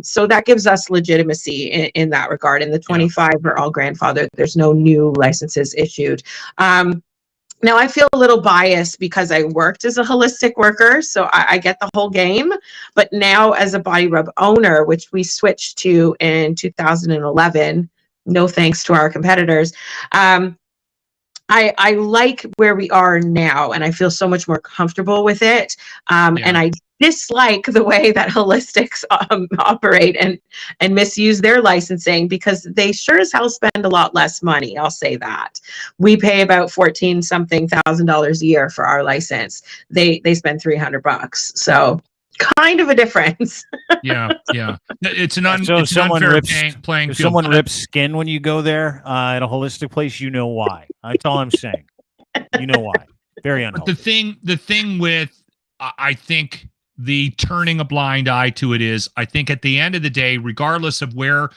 So that gives us legitimacy in that regard. And the 25 are all grandfathered. There's no new licenses issued. Now, I feel a little biased because I worked as a holistic worker, so I get the whole game. But now, as a body rub owner, which we switched to in 2011, no thanks to our competitors, I like where we are now, and I feel so much more comfortable with it. And I dislike the way that holistics operate and misuse their licensing, because they sure as hell spend a lot less money. I'll say that. We pay about 14 something thousand dollars a year for our license. They spend $300. So kind of a difference. Yeah. It's an So if it's an someone unfair rips playing if field. someone rips skin when you go there at a holistic place, you know why. That's all I'm saying. You know why. Very But unhealthy. the thing with, I think the turning a blind eye to it is, I think at the end of the day, regardless of where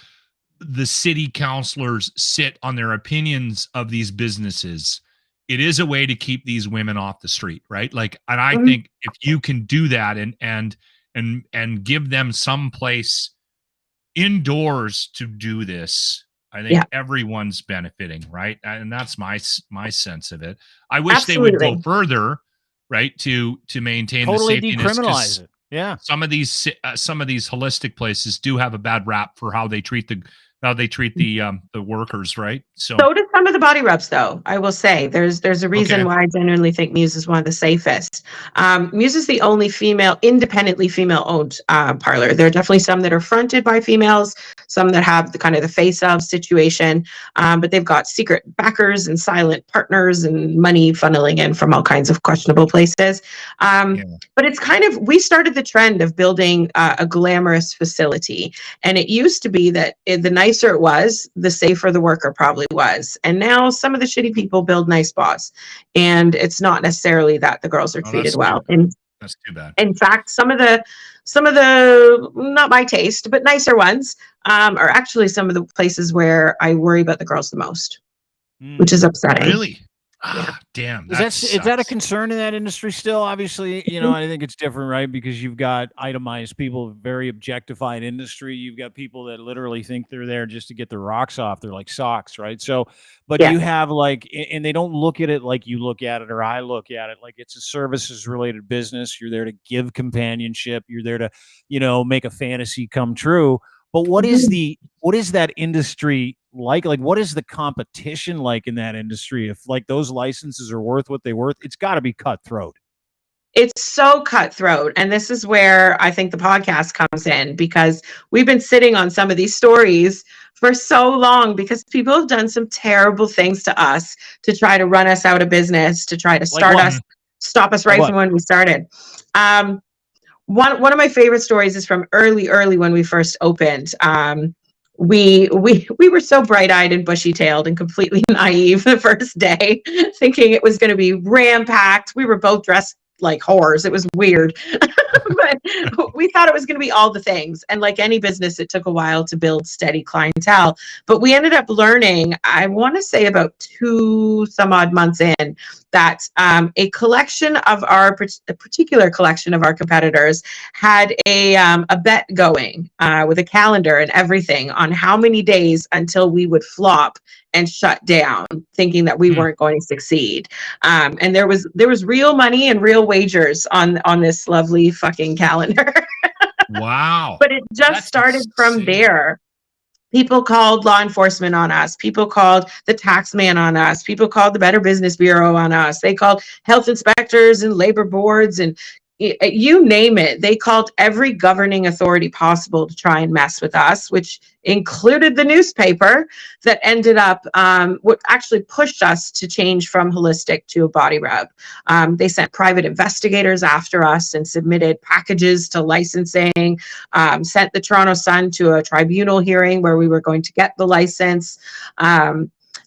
the city councilors sit on their opinions of these businesses, it is a way to keep these women off the street, right? Like, and I think if you can do that and give them some place indoors to do this, I think everyone's benefiting, right? And that's my sense of it. I wish they would go further, right, to maintain Totally the safety. decriminalize it. Yeah. Some of these holistic places do have a bad rap for how they treat the workers, right? So do some of the body rubs, though. I will say there's a reason why I genuinely think Muse is one of the safest. Muse is the only independently female-owned parlor. There are definitely some that are fronted by females, some that have the kind of the face of situation, but they've got secret backers and silent partners and money funneling in from all kinds of questionable places. But it's kind of, we started the trend of building a glamorous facility, and it used to be that the nicer it was, the safer the worker probably was. And now some of the shitty people build nice spas, and it's not necessarily that the girls are treated well. And that's too bad. In fact, some of the not my taste, but nicer ones are actually some of the places where I worry about the girls the most, which is upsetting. Really? Ah, damn. Is that a concern in that industry still? Obviously, you know, I think it's different, right? Because you've got itemized people, very objectified industry. You've got people that literally think they're there just to get their rocks off. They're like socks, right? So, but you have like, and they don't look at it like you look at it or I look at it. Like it's a services related business. You're there to give companionship. You're there to, you know, make a fantasy come true. But what is that industry like? Like, what is the competition like in that industry? If like those licenses are worth what they're worth, it's got to be cutthroat. It's so cutthroat. And this is where I think the podcast comes in, because we've been sitting on some of these stories for so long, because people have done some terrible things to us to try to run us out of business, to try to stop us right from when we started. One of my favorite stories is from early when we first opened. We were so bright-eyed and bushy-tailed and completely naive the first day, thinking it was going to be ram-packed. We were both dressed like whores. It was weird. But we thought it was going to be all the things. And like any business, it took a while to build steady clientele. But we ended up learning, I want to say about 2 some odd months in, that a particular collection of our competitors had a bet going with a calendar and everything on how many days until we would flop and shut down, thinking that we weren't going to succeed. And there was real money and real wagers on this lovely fucking calendar. Wow. But it just started from there. People called law enforcement on us. People called the tax man on us. People called the Better Business Bureau on us. They called health inspectors and labor boards and you name it. They called every governing authority possible to try and mess with us, which included the newspaper that ended up what actually pushed us to change from holistic to a body rub. They sent private investigators after us and submitted packages to licensing, sent the Toronto Sun to a tribunal hearing where we were going to get the license.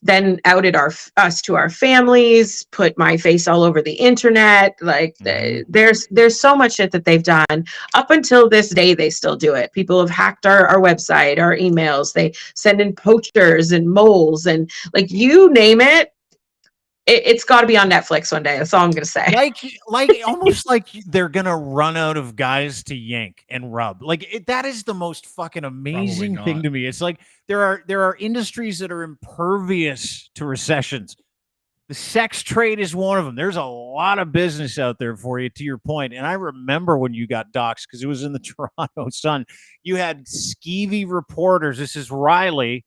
Then outed us to our families, put my face all over the internet. Like there's so much shit that they've done. Up until this day, they still do it. People have hacked our website, our emails. They send in poachers and moles and like you name it. It's got to be on Netflix one day. That's all I'm gonna say. Like almost like they're gonna run out of guys to yank and rub. Like that is the most fucking amazing thing to me. It's like there are industries that are impervious to recessions. The sex trade is one of them. There's a lot of business out there for you, to your point. And I remember when you got doxxed, because it was in the Toronto Sun. You had skeevy reporters. This is Riley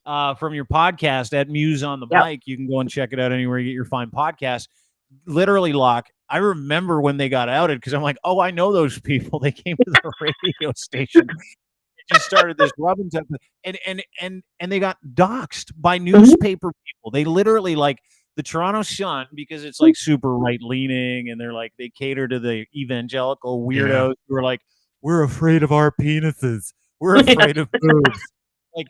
from your podcast at MUSE on the Mic. You can go and check it out anywhere you get your fine podcast. Literally, Locke, I remember when they got outed, because I'm like, oh, I know those people. They came to the radio station. Just started this rubbing stuff, and they got doxxed by newspaper people. They literally, like, the Toronto Sun, because it's like super right leaning, and they're like, they cater to the evangelical weirdos who are like, we're afraid of our penises, we're afraid of boobs. Like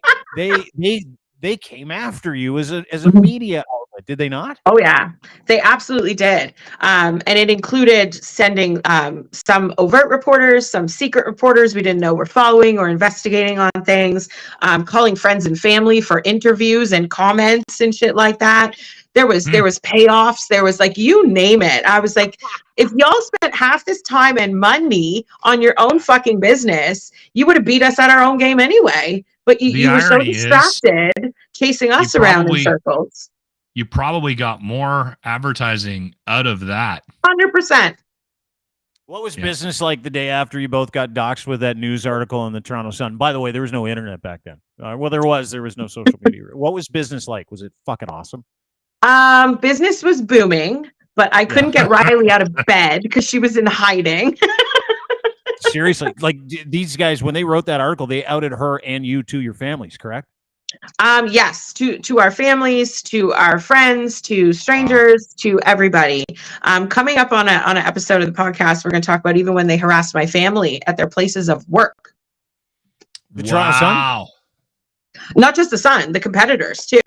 they came after you as a media outlet, did they not? Oh yeah, they absolutely did. And it included sending some overt reporters, some secret reporters we didn't know were following or investigating on things, calling friends and family for interviews and comments and shit like that. There was payoffs. There was, like, you name it. I was like, if y'all spent half this time and money on your own fucking business, you would have beat us at our own game anyway. But you were so distracted chasing us around in circles. You probably got more advertising out of that. 100%. What was business like the day after you both got doxxed with that news article in the Toronto Sun? By the way, there was no internet back then. Well, there was no social media. What was business like? Was it fucking awesome? Business was booming, but I couldn't get Riley out of bed because she was in hiding. Seriously, like, these guys, when they wrote that article, they outed her and you to your families, correct? Yes, to our families, to our friends, to strangers, to everybody. Coming up on an episode of the podcast, we're going to talk about even when they harassed my family at their places of work. The Toronto Sun? Not just the Sun, the competitors too.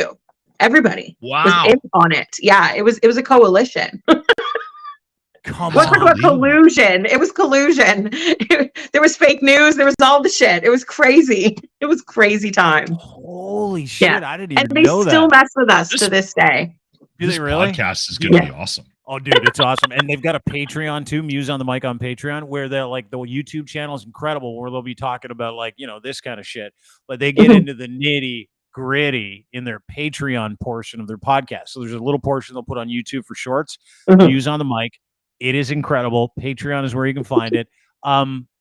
Everybody was in on it. Yeah, it was a coalition. Come Let's talk about collusion. It was collusion. There was fake news. There was all the shit. It was crazy. It was crazy time. Holy shit! Yeah. I didn't even know that. And they still mess with us to this day. Do they really? This podcast is going to be awesome. Oh, dude, it's awesome. And they've got a Patreon too, MUSE on the Mic on Patreon, where they're like, the YouTube channel is incredible, where they'll be talking about, like, you know, this kind of shit, but they get into the nitty gritty in their Patreon portion of their podcast. So there's a little portion they'll put on YouTube for shorts. MUSE on the Mic. It is incredible. Patreon is where you can find it.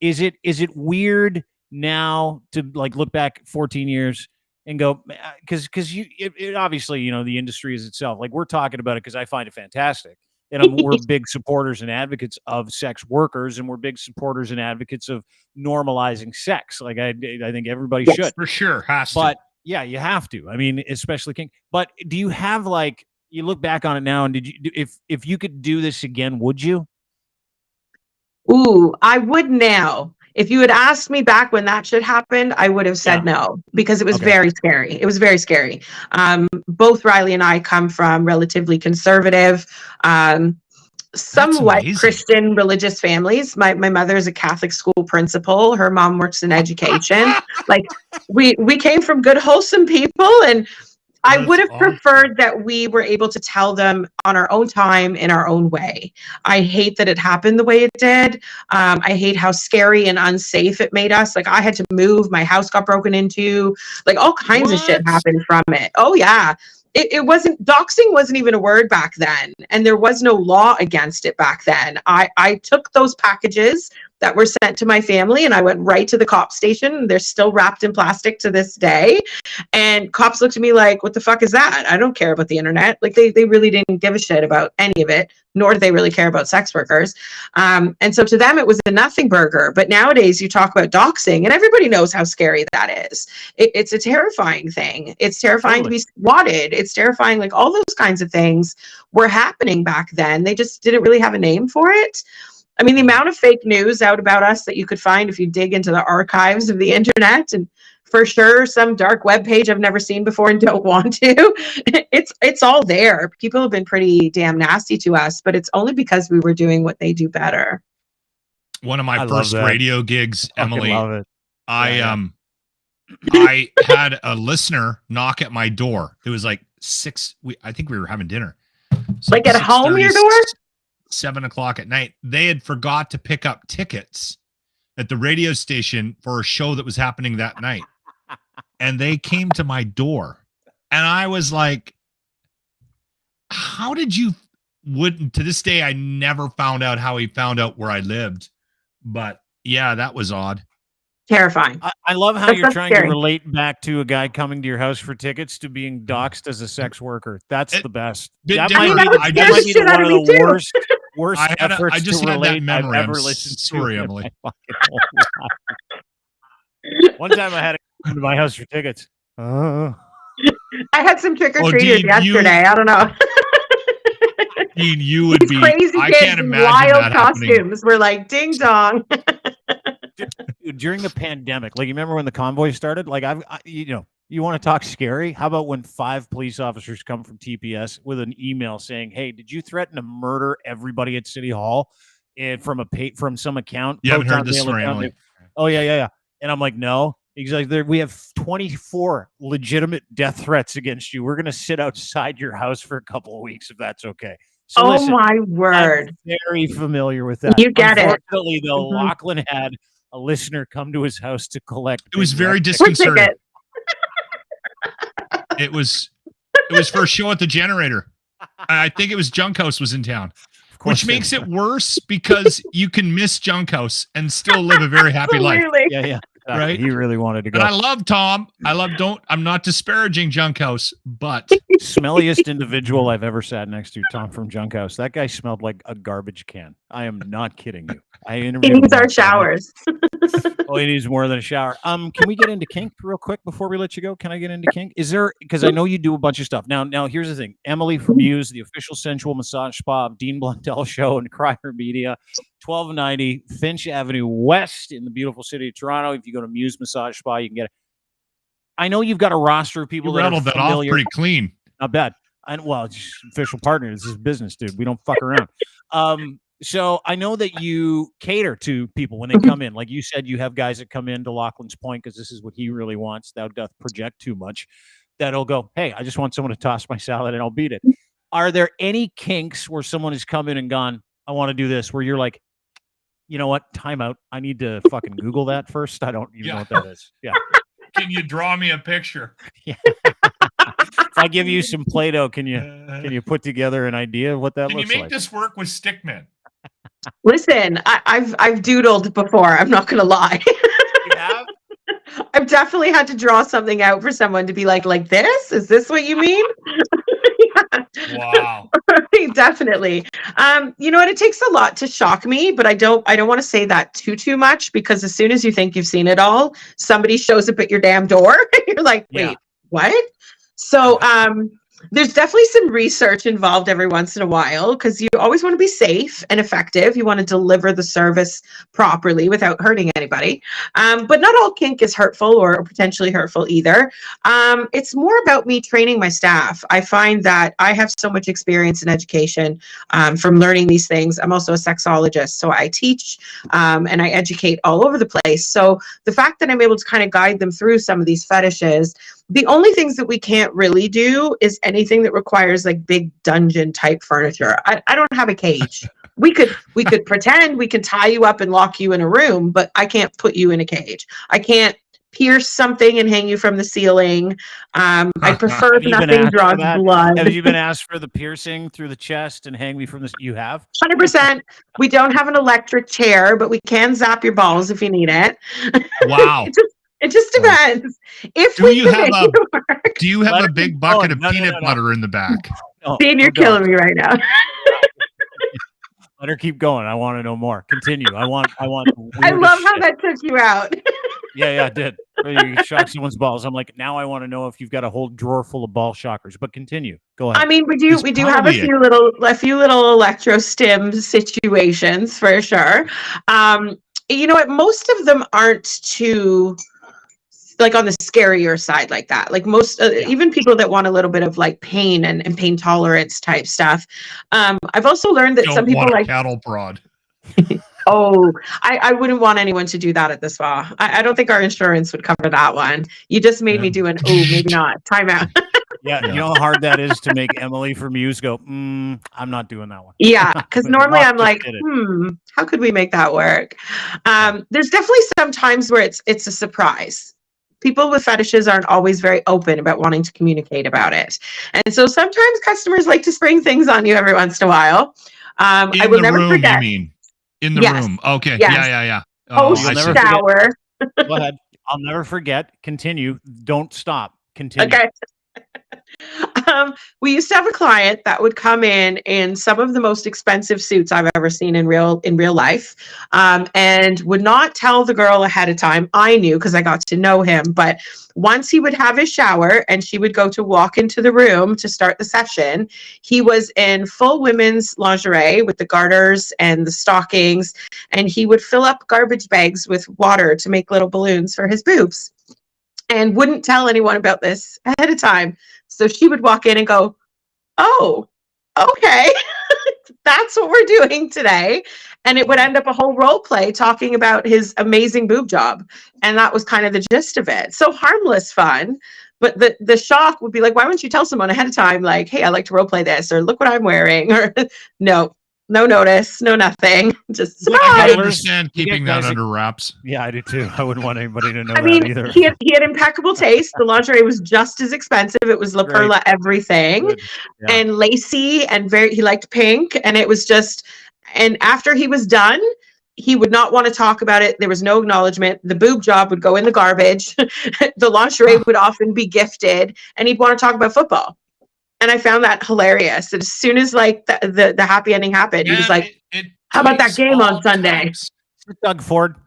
Is it weird now to, like, look back 14 years and go, because it obviously, you know, the industry is itself. Like, we're talking about it because I find it fantastic. And we're big supporters and advocates of sex workers, and we're big supporters and advocates of normalizing sex. Like, I think everybody should. For sure. Has to. But yeah, you have to. I mean, especially King. But do you have, like, you look back on it now, and if you could do this again, would you? Ooh, I would now. If you had asked me back when that should happen, I would have said no, because it was very scary. It was very scary. Both Riley and I come from relatively conservative, somewhat Christian religious families. My mother is a Catholic school principal. Her mom works in education. Like, we came from good, wholesome people, and I would have preferred that we were able to tell them on our own time, in our own way. I hate that it happened the way it did. I hate how scary and unsafe it made us. Like, I had to move. My house got broken into. Like, all kinds of shit happened from it. Oh, yeah. It wasn't, doxing wasn't even a word back then. And there was no law against it back then. I took those packages that were sent to my family, and I went right to the cop station. They're still wrapped in plastic to this day. And cops looked at me like, what the fuck is that? I don't care about the internet. Like, they really didn't give a shit about any of it, nor did they really care about sex workers. And so to them, it was a nothing burger. But nowadays you talk about doxing, and everybody knows how scary that is. It's a terrifying thing. It's terrifying to be swatted. It's terrifying. Like, all those kinds of things were happening back then. They just didn't really have a name for it. I mean, the amount of fake news out about us that you could find if you dig into the archives of the internet, and for sure some dark web page I've never seen before and don't want to. It's all there. People have been pretty damn nasty to us, but it's only because we were doing what they do better. One of my first radio gigs, Emily, love it. I had a listener knock at my door. It was like I think we were having dinner. So like at home, your door? 7 o'clock at night. They had forgot to pick up tickets at the radio station for a show that was happening that night. And they came to my door. And I was like, how did you wouldn't to this day? I never found out how he found out where I lived, but yeah, that was odd. Terrifying. I love how That's you're not trying scary. to relate back to a guy coming to your house for tickets to being doxxed as a sex worker. That's the best. That I mean, might that would be, scare the shit out one of of me the too. worst I efforts just to had that relate I've memory. ever I'm listened sorry, to. in Emily. my fucking whole life. One time I had to come to my house for tickets. I had some trick or treaters Dean, yesterday. I don't know. Dean, you would These be. crazy I kids can't in imagine wild that happening. costumes. We're like ding dong. Dude, during the pandemic, like you remember when the convoy started? Like you want to talk scary? How about when 5 police officers come from TPS with an email saying, "Hey, did you threaten to murder everybody at City Hall and from some account?" You haven't heard Proton this Mail story, account?" Emily. Oh yeah. And I'm like, no. He's like, we have 24 legitimate death threats against you. We're gonna sit outside your house for a couple of weeks if that's okay. So Oh listen, my word. I'm very familiar with that. You get it. Unfortunately, though, Mhm. Lachlan had a listener come to his house to collect. It was big very red disconcerting. ticket. It was for a show at the Generator. I think it was Junk House was in town, which makes it worse because you can miss Junk House and still live a very happy life. Absolutely. Yeah. Right? He really wanted to go. And I love Tom. I'm not disparaging Junk House, but Smelliest individual I've ever sat next to, Tom from Junk House. That guy smelled like a garbage can. I am not kidding you. I He interviewed needs him our once, and I'm like, showers. oh, he needs more than a shower. Can we get into kink real quick before we let you go? Can I get into kink? Is there, because I know you do a bunch of stuff. Now here's the thing. Emily from MUSE, the official sensual massage spa of Dean Blundell Show and Crier Media, 1290 Finch Avenue West in the beautiful city of Toronto. If you go to MUSE Massage Spa, you can get it. I know you've got a roster of people you that are rattled that off familiar. pretty clean. Not bad. Well, it's just official partner. This is business, dude. We don't fuck around. So I know that you cater to people when they come in. Like you said, you have guys that come in to Lachlan's point because this is what he really wants. Thou doth project too much. That'll go, hey, I just want someone to toss my salad and I'll beat it. Are there any kinks where someone has come in and gone, I want to do this, where you're like, you know what? Time out. I need to fucking Google that first. I don't even know what that is. Yeah. Can you draw me a picture? Yeah. If I give you some Play-Doh, can you put together an idea of what that Can looks you make like? this work with Stickman? Listen, I've doodled before. I'm not gonna lie. You have? I've definitely had to draw something out for someone to be like this? Is this what you mean? Yeah. Wow. Definitely. You know what? It takes a lot to shock me, but I don't want to say that too much because as soon as you think you've seen it all, somebody shows up at your damn door. You're like, wait, what? So there's definitely some research involved every once in a while because you always want to be safe and effective. You want to deliver the service properly without hurting anybody. But not all kink is hurtful or potentially hurtful either. It's more about me training my staff. I find that I have so much experience in education from learning these things. I'm also a sexologist, so I teach and I educate all over the place. So the fact that I'm able to kind of guide them through some of these fetishes, the only things that we can't really do is anything that requires like big dungeon type furniture. I don't have a cage. We could pretend we can tie you up and lock you in a room, but I can't put you in a cage. I can't pierce something and hang you from the ceiling. I prefer if nothing draws blood. Have you been asked for the piercing through the chest and hang me from this? You have? 100%. We don't have an electric chair, but we can zap your balls if you need it. Wow. It just depends. If Do we you can have make it work. Do you have Let a her big keep bucket going. of No, no, peanut no, no. butter in the back? No, Dean, you're killing me right now. Let her keep going. I want to know more. Continue. I want. I weirdest love how shit. that took you out. Yeah, I did. You shock someone's balls. I'm like, now I want to know if you've got a whole drawer full of ball shockers. But continue. Go ahead. I mean, we do It's have a probably few little electro stim situations for sure. You know what? Most of them aren't too like on the scarier side like that. Like most, even people that want a little bit of like pain and pain tolerance type stuff. I've also learned that Don't some people want a like cattle prod. Oh, I wouldn't want anyone to do that at the spa. I don't think our insurance would cover that one. You just made me do an, oh, maybe not. Time out. Yeah, you know how hard that is to make Emily from MUSE go, I'm not doing that one. Yeah, because normally Musk I'm just like, did it. how could we make that work? There's definitely some times where it's a surprise. people with fetishes aren't always very open about wanting to communicate about it. And so sometimes customers like to spring things on you every once in a while. I will never forget. You mean in the Yes. room? Okay. Yes. Yeah. Oh, shower. Go ahead. I'll never forget. Continue. Don't stop. Continue. Okay. We used to have a client that would come in some of the most expensive suits I've ever seen in real life, and would not tell the girl ahead of time. I knew because I got to know him, but once he would have his shower and she would go to walk into the room to start the session, he was in full women's lingerie with the garters and the stockings, and he would fill up garbage bags with water to make little balloons for his boobs, and wouldn't tell anyone about this ahead of time. So she would walk in and go, "Oh, okay, that's what we're doing today." And it would end up a whole role play talking about his amazing boob job. And that was kind of the gist of it. So harmless fun. But the shock would be like, why wouldn't you tell someone ahead of time, like, hey, I like to role play this, or look what I'm wearing, or no notice, no nothing. Just surprise. I understand keeping that under wraps. Yeah, I do too. I wouldn't want anybody to know I mean, that either. He had impeccable taste. The lingerie was just as expensive. It was La Perla everything, and lacy, and he liked pink, and it was just. And after he was done, he would not want to talk about it. There was no acknowledgement. The boob job would go in the garbage. The lingerie would often be gifted, and he'd want to talk about football. And I found that hilarious. And as soon as like the happy ending happened, he was like, how about that game on Sunday? Doug Ford.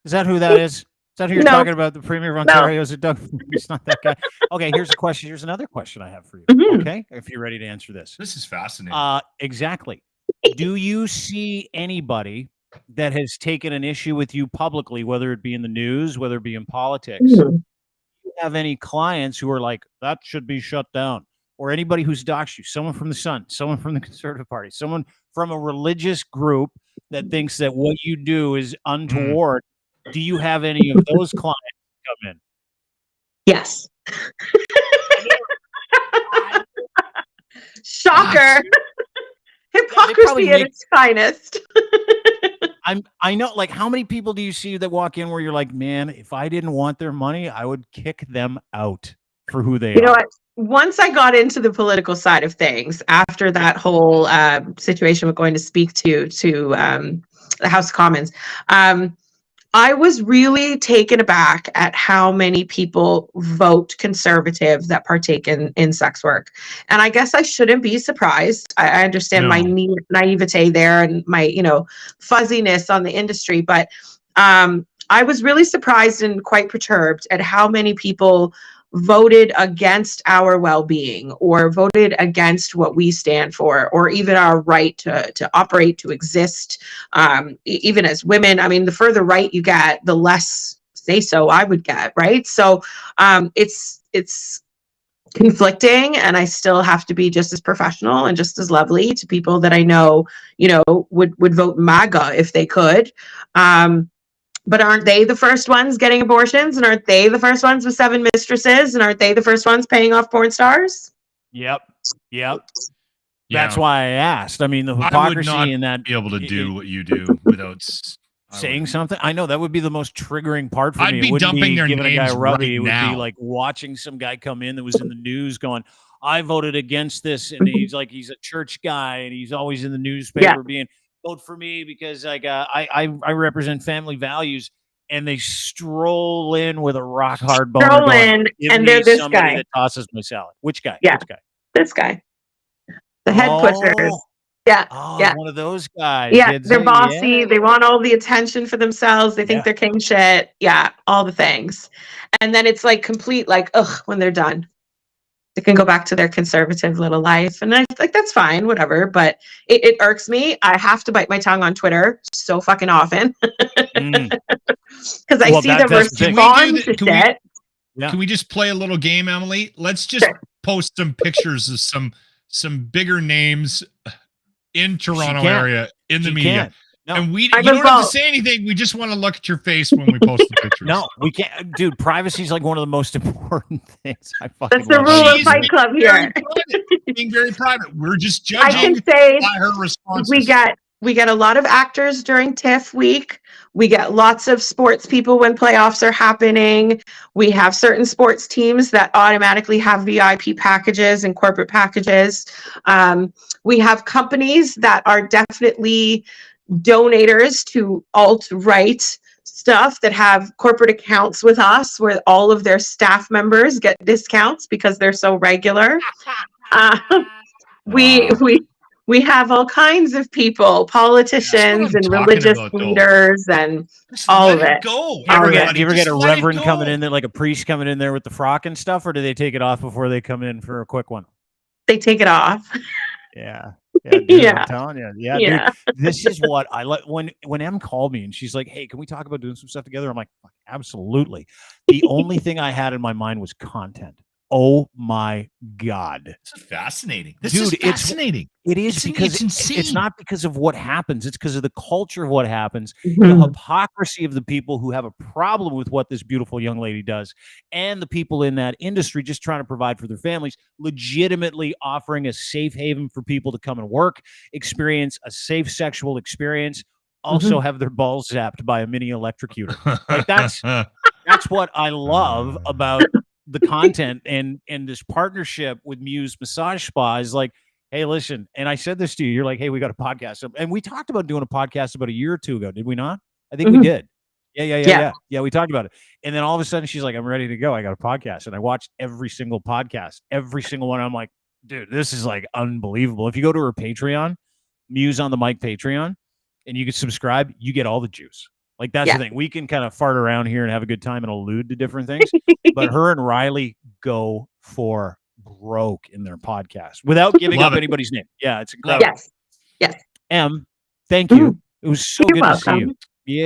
Is that who that is? Is that who you're talking about? The Premier of Ontario? Is it Doug? He's not that guy. Okay, here's a question. Here's another question I have for you. Mm-hmm. Okay, if you're ready to answer this. This is fascinating. Exactly. Do you see anybody that has taken an issue with you publicly, whether it be in the news, whether it be in politics? Mm-hmm. Do you have any clients who are like, that should be shut down? Or anybody who's doxed you, someone from the Sun, someone from the Conservative Party, someone from a religious group that thinks that what you do is untoward. Do you have any of those clients come in? Yes. Shocker. Hypocrisy at its finest. I know, like, how many people do you see that walk in where you're like, man, if I didn't want their money, I would kick them out for who they are. You know what? Once I got into the political side of things, after that whole situation with going to speak to the House of Commons, I was really taken aback at how many people vote conservative that partake in sex work. And I guess I shouldn't be surprised. I understand my naivete there and my, fuzziness on the industry. But I was really surprised and quite perturbed at how many people voted against our well-being, or voted against what we stand for, or even our right to operate, to exist, even as women. I mean, the further right you get, the less say so I would get, right? So it's conflicting, and I still have to be just as professional and just as lovely to people that I know, would vote MAGA if they could. But aren't they the first ones getting abortions? And aren't they the first ones with 7 mistresses? And aren't they the first ones paying off porn stars? Yep. That's why I asked. I mean, the hypocrisy in that. Be able to do what you do without saying something. I know that would be the most triggering part for me. I'd be dumping their names a guy right It would now. be like watching some guy come in that was in the news going, I voted against this. And he's a church guy, and he's always in the newspaper being, vote for me because I represent family values, and they stroll in with a rock hard boner. And they're this guy that tosses my salad. Which guy? Yeah, which guy? This guy. The head pushers. Yeah, one of those guys. Yeah, they're bossy. Yeah. They want all the attention for themselves. They think they're king shit. Yeah, all the things. And then it's like complete, like, ugh, when they're done. They can go back to their conservative little life. And I like, that's fine, whatever. But it irks me. I have to bite my tongue on Twitter so fucking often. Because I see them respond to shit. Can we just play a little game, Emily? Let's just post some pictures of some bigger names in Toronto area in the media. No. And you don't have to say anything. We just want to look at your face when we post the pictures. No, we can't. Dude, privacy is like one of the most important things. That's the rule of Fight Club here. Being very private. We're just judging I can say by her responses. We get a lot of actors during TIFF week. We get lots of sports people when playoffs are happening. We have certain sports teams that automatically have VIP packages and corporate packages. We have companies that are definitely donators to alt-right stuff that have corporate accounts with us where all of their staff members get discounts because they're so regular. We have all kinds of people, politicians and religious leaders and all of it. Go. Do you ever get a reverend coming in there, like a priest coming in there with the frock and stuff, or do they take it off before they come in for a quick one? They take it off. Yeah. Dude, I'm telling you. Yeah. Dude, this is what I like. When Em called me and she's like, "Hey, can we talk about doing some stuff together?" I'm like, absolutely. The only thing I had in my mind was content. Oh my God. This is fascinating. This is fascinating. It is because it's not because of what happens. It's because of the culture of what happens, Mm-hmm. the hypocrisy of the people who have a problem with what this beautiful young lady does, and the people in that industry just trying to provide for their families, legitimately offering a safe haven for people to come and work, experience a safe sexual experience, also have their balls zapped by a mini electrocutor. Like that's what I love about the content and this partnership with Muse Massage Spa is like, hey, listen, and I said this to you, you're like, hey, we got a podcast. And we talked about doing a podcast about a year or two ago, did we not? I think we did. Yeah, we talked about it. And then all of a sudden she's like, I'm ready to go. I got a podcast. And I watched every single podcast, every single one. I'm like, dude, this is like unbelievable. If you go to her Patreon, Muse on the Mic Patreon, and you can subscribe, you get all the juice. Like, that's the thing. We can kind of fart around here and have a good time and allude to different things. But her and Riley go for broke in their podcast without giving up anybody's name. Yeah, it's incredible. Yes. Em, thank you. It was so You're good welcome. to see you.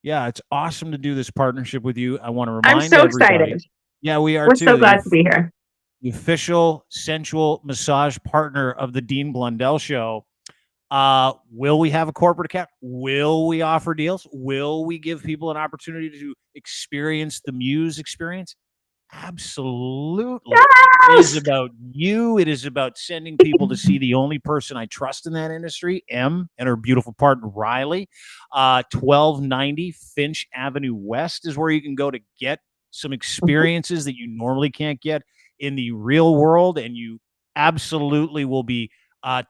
Yeah, it's awesome to do this partnership with you. I want to remind I'm so everybody. excited. Yeah, we are We're too. so glad to be here. The official sensual massage partner of the Dean Blundell Show. Will we have a corporate account? Will we offer deals? Will we give people an opportunity to experience the Muse experience? Absolutely. Yes! It is about you. It is about sending people to see the only person I trust in that industry, Em, and her beautiful partner, Riley. 1290 Finch Avenue West is where you can go to get some experiences that you normally can't get in the real world, and you absolutely will be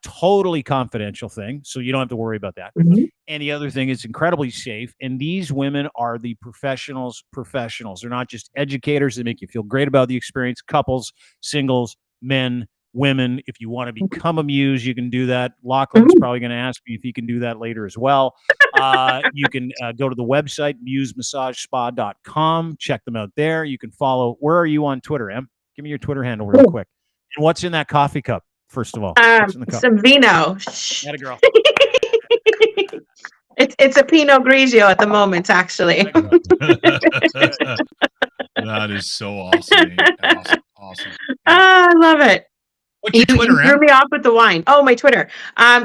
totally confidential thing, so you don't have to worry about that. And the other thing is incredibly safe, and these women are the professionals. They're not just educators. They make you feel great about the experience. Couples, singles, men, women. If you want to become a Muse, you can do that. Lachlan's probably going to ask me if he can do that later as well. You can go to the website, musemassagespa.com. Check them out there. You can follow. Where are you on Twitter, Em? Give me your Twitter handle real quick. And what's in that coffee cup? First of all, some vino. Atta girl. It's a Pinot Grigio at the moment, actually. That is so awesome. Awesome. I love it. What's your Twitter? You threw me off with the wine. Oh, my Twitter.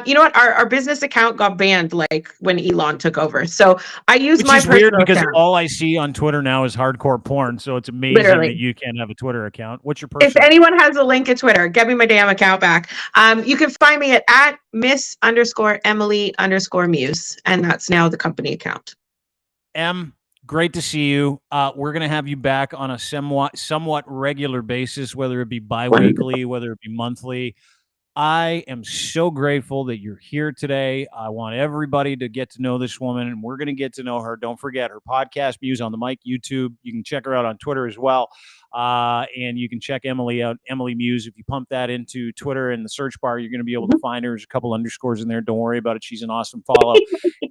You know what? Our business account got banned like when Elon took over. So I use my personal weird because account. all I see on Twitter now is hardcore porn. So it's amazing that you can't have a Twitter account. What's your personal? If anyone has a link at Twitter, get me my damn account back. You can find me at Miss_Emily_Muse, and that's now the company account. Em, great to see you. We're going to have you back on a somewhat regular basis, whether it be bi-weekly, whether it be monthly. I am so grateful that you're here today. I want everybody to get to know this woman, and we're going to get to know her. Don't forget her podcast, Muse on the Mic, YouTube. You can check her out on Twitter as well. And you can check Emily out, Emily Muse. If you pump that into Twitter in the search bar, you're going to be able to find her. There's a couple underscores in there. Don't worry about it. She's an awesome follow.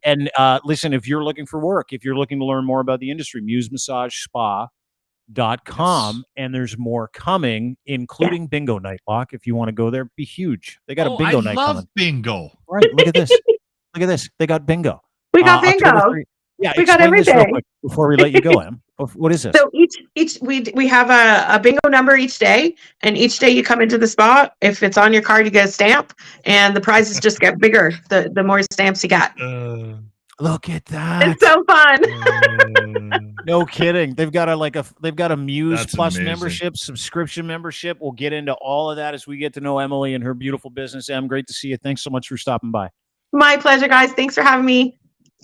And listen, if you're looking for work, if you're looking to learn more about the industry, musemassagespa.com, and there's more coming, including bingo night. Lock, if you want to go there, be huge. They got a bingo night coming. I love bingo. Right, look at this. Look at this. They got bingo. We got bingo. Yeah, we got everything. Before we let you go, Em. What is this? So each we have a bingo number each day, and each day you come into the spot. If it's on your card, you get a stamp, and the prizes just get bigger the more stamps you got. Look at that! It's so fun. No kidding. They've got a Muse Plus amazing. membership, subscription membership. We'll get into all of that as we get to know Emily and her beautiful business. Em, great to see you. Thanks so much for stopping by. My pleasure, guys. Thanks for having me.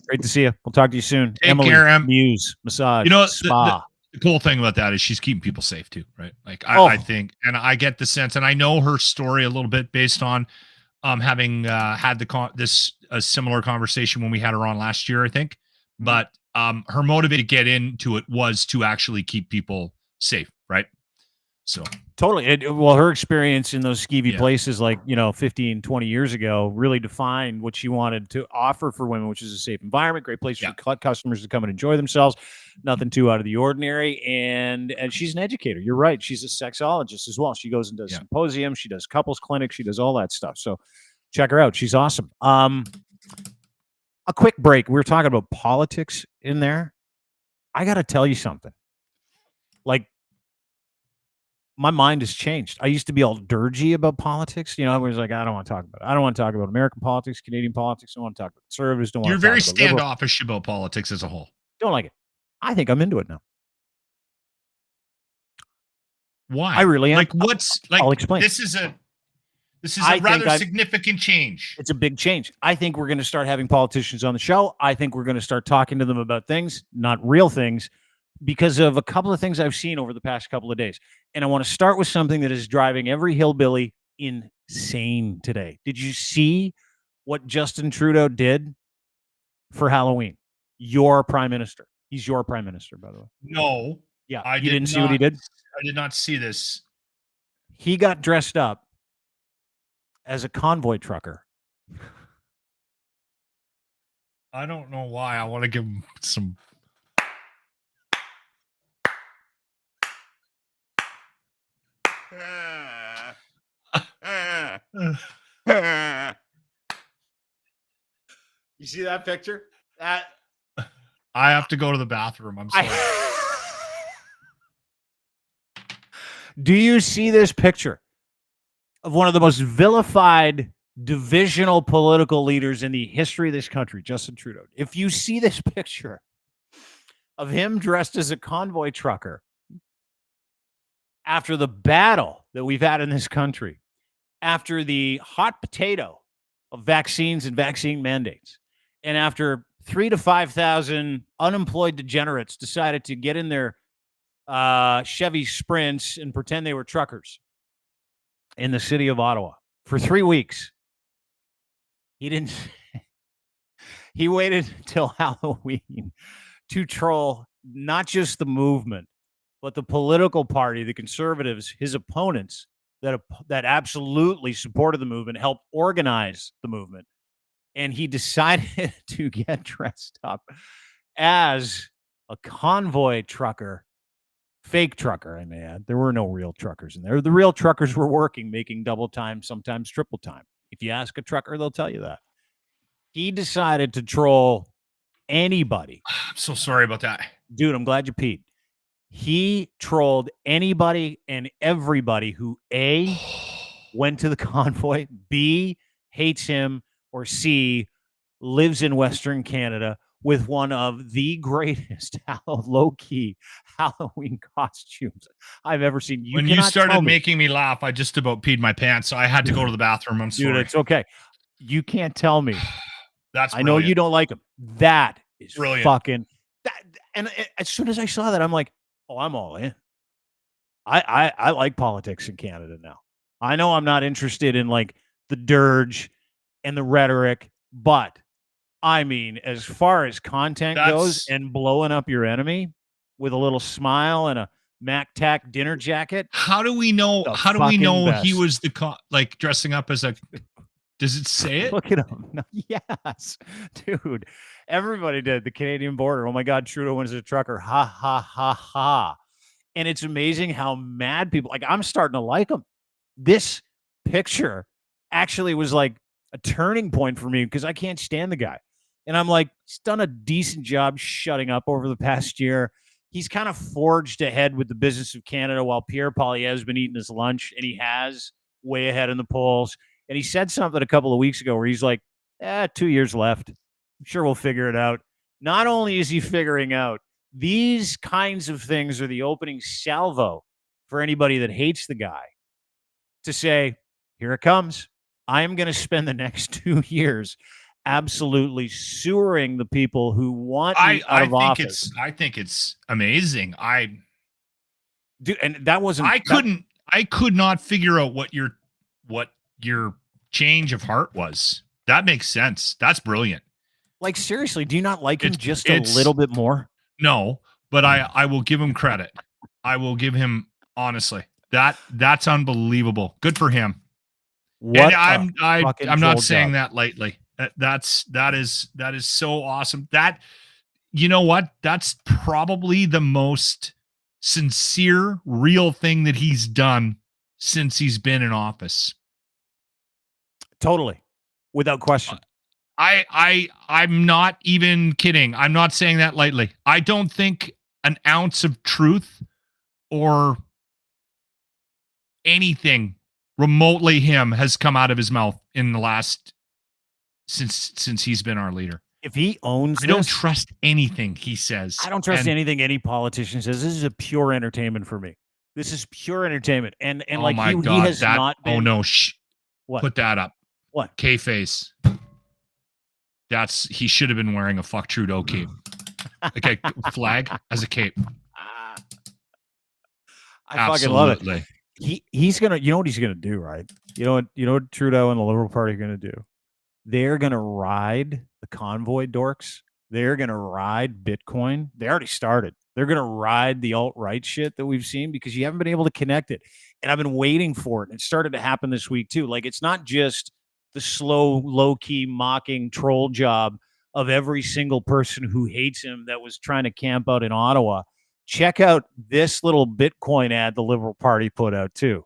Great to see you. We'll talk to you soon. Take Emily, care, Em. Muse, Massage, You know, Spa. the cool thing about that is she's keeping people safe too, right? Like I think, and I get the sense, and I know her story a little bit based on having had a similar conversation when we had her on last year, I think. But her motive to get into it was to actually keep people safe, right? So totally. Well, her experience in those skeevy places, like, 15, 20 years ago, really defined what she wanted to offer for women, which is a safe environment, great place for customers to come and enjoy themselves, nothing too out of the ordinary. And she's an educator. You're right. She's a sexologist as well. She goes and does symposiums. She does couples clinics. She does all that stuff. So check her out. She's awesome. A quick break. We were talking about politics in there. I got to tell you something. Like, my mind has changed. I used to be all dirgy about politics. I was like, I don't want to talk about it. I don't want to talk about American politics, Canadian politics. I don't want to talk about conservatives. You're very standoffish about politics as a whole. Don't like it. I think I'm into it now. Why? I really am. I'll explain. This is a rather significant change. It's a big change. I think we're going to start having politicians on the show. I think we're going to start talking to them about things, not real things, because of a couple of things I've seen over the past couple of days. And I want to start with something that is driving every hillbilly insane today. Did you see what Justin Trudeau did for Halloween? Your prime minister. He's your prime minister, by the way. No. Yeah. You didn't see what he did? I did not see this. He got dressed up as a convoy trucker. I don't know why. I want to give him some. You see that picture? That I have to go to the bathroom. I'm sorry. Do you see this picture of one of the most vilified divisional political leaders in the history of this country, Justin Trudeau? If you see this picture of him dressed as a convoy trucker after the battle that we've had in this country, after the hot potato of vaccines and vaccine mandates, and after 3,000 to 5,000 unemployed degenerates decided to get in their Chevy Sprints and pretend they were truckers in the city of Ottawa for 3 weeks. He waited until Halloween to troll not just the movement, but the political party, the Conservatives, his opponents that absolutely supported the movement, helped organize the movement. And he decided to get dressed up as a convoy trucker, fake trucker, I may add. There were no real truckers in there. The real truckers were working, making double time, sometimes triple time. If you ask a trucker, they'll tell you that. He decided to troll anybody. I'm so sorry about that. Dude, I'm glad you peed. He trolled anybody and everybody who A, went to the convoy, B, hates him, or C, lives in Western Canada with one of the greatest low-key Halloween costumes I've ever seen. When you started making me laugh, I just about peed my pants, so I had to go to the bathroom. I'm sorry. Dude, it's okay. You can't tell me. That's I know you don't like him. That is brilliant. Fucking that. And as soon as I saw that, I'm like, oh, I'm all in. I like politics in Canada now. I know I'm not interested in like the dirge and the rhetoric, but I mean, as far as content goes and blowing up your enemy with a little smile and a Mac Tac dinner jacket. How do we know? How do we know he was like dressing up as a? Does it say it? Look at him. No, yes, dude. Everybody did. The Canadian border. Oh my God, Trudeau went as a trucker. Ha ha ha ha. And it's amazing how mad people. Like, I'm starting to like him. This picture actually was like a turning point for me because I can't stand the guy. And I'm like, he's done a decent job shutting up over the past year. He's kind of forged ahead with the business of Canada while Pierre Poilievre has been eating his lunch, and he has way ahead in the polls. And he said something a couple of weeks ago where he's like, 2 years left. I'm sure we'll figure it out. Not only is he figuring out, these kinds of things are the opening salvo for anybody that hates the guy to say, here it comes. I am going to spend the next 2 years absolutely sewering the people who want me out of office. I think it's amazing. Dude, and that wasn't. I could not figure out what your change of heart was. That makes sense. That's brilliant. Like, seriously, do you not like him just a little bit more? No, but I will give him credit. I will give him, honestly, that's unbelievable. Good for him. What? And I'm not saying that lightly. That is so awesome. That, you know what? That's probably the most sincere, real thing that he's done since he's been in office. Totally. Without question. I'm not even kidding. I'm not saying that lightly. I don't think an ounce of truth or anything remotely him has come out of his mouth in the last since he's been our leader. If he owns I don't trust anything he says. I don't trust anything any politician says. This is a pure entertainment for me. This is pure entertainment. And oh like my he God, has not been. Oh no, What? Put that up. What? K-face. He should have been wearing a fuck Trudeau cape. Okay, flag as a cape. I fucking love it. He's gonna, you know what he's gonna do, right? You know what Trudeau and the Liberal Party are gonna do? They're gonna ride the convoy dorks. They're gonna ride Bitcoin. They already started. They're gonna ride the alt-right shit that we've seen because you haven't been able to connect it. And I've been waiting for it. It started to happen this week too. Like, it's not just the slow, low-key, mocking troll job of every single person who hates him that was trying to camp out in Ottawa. Check out this little Bitcoin ad the Liberal Party put out too.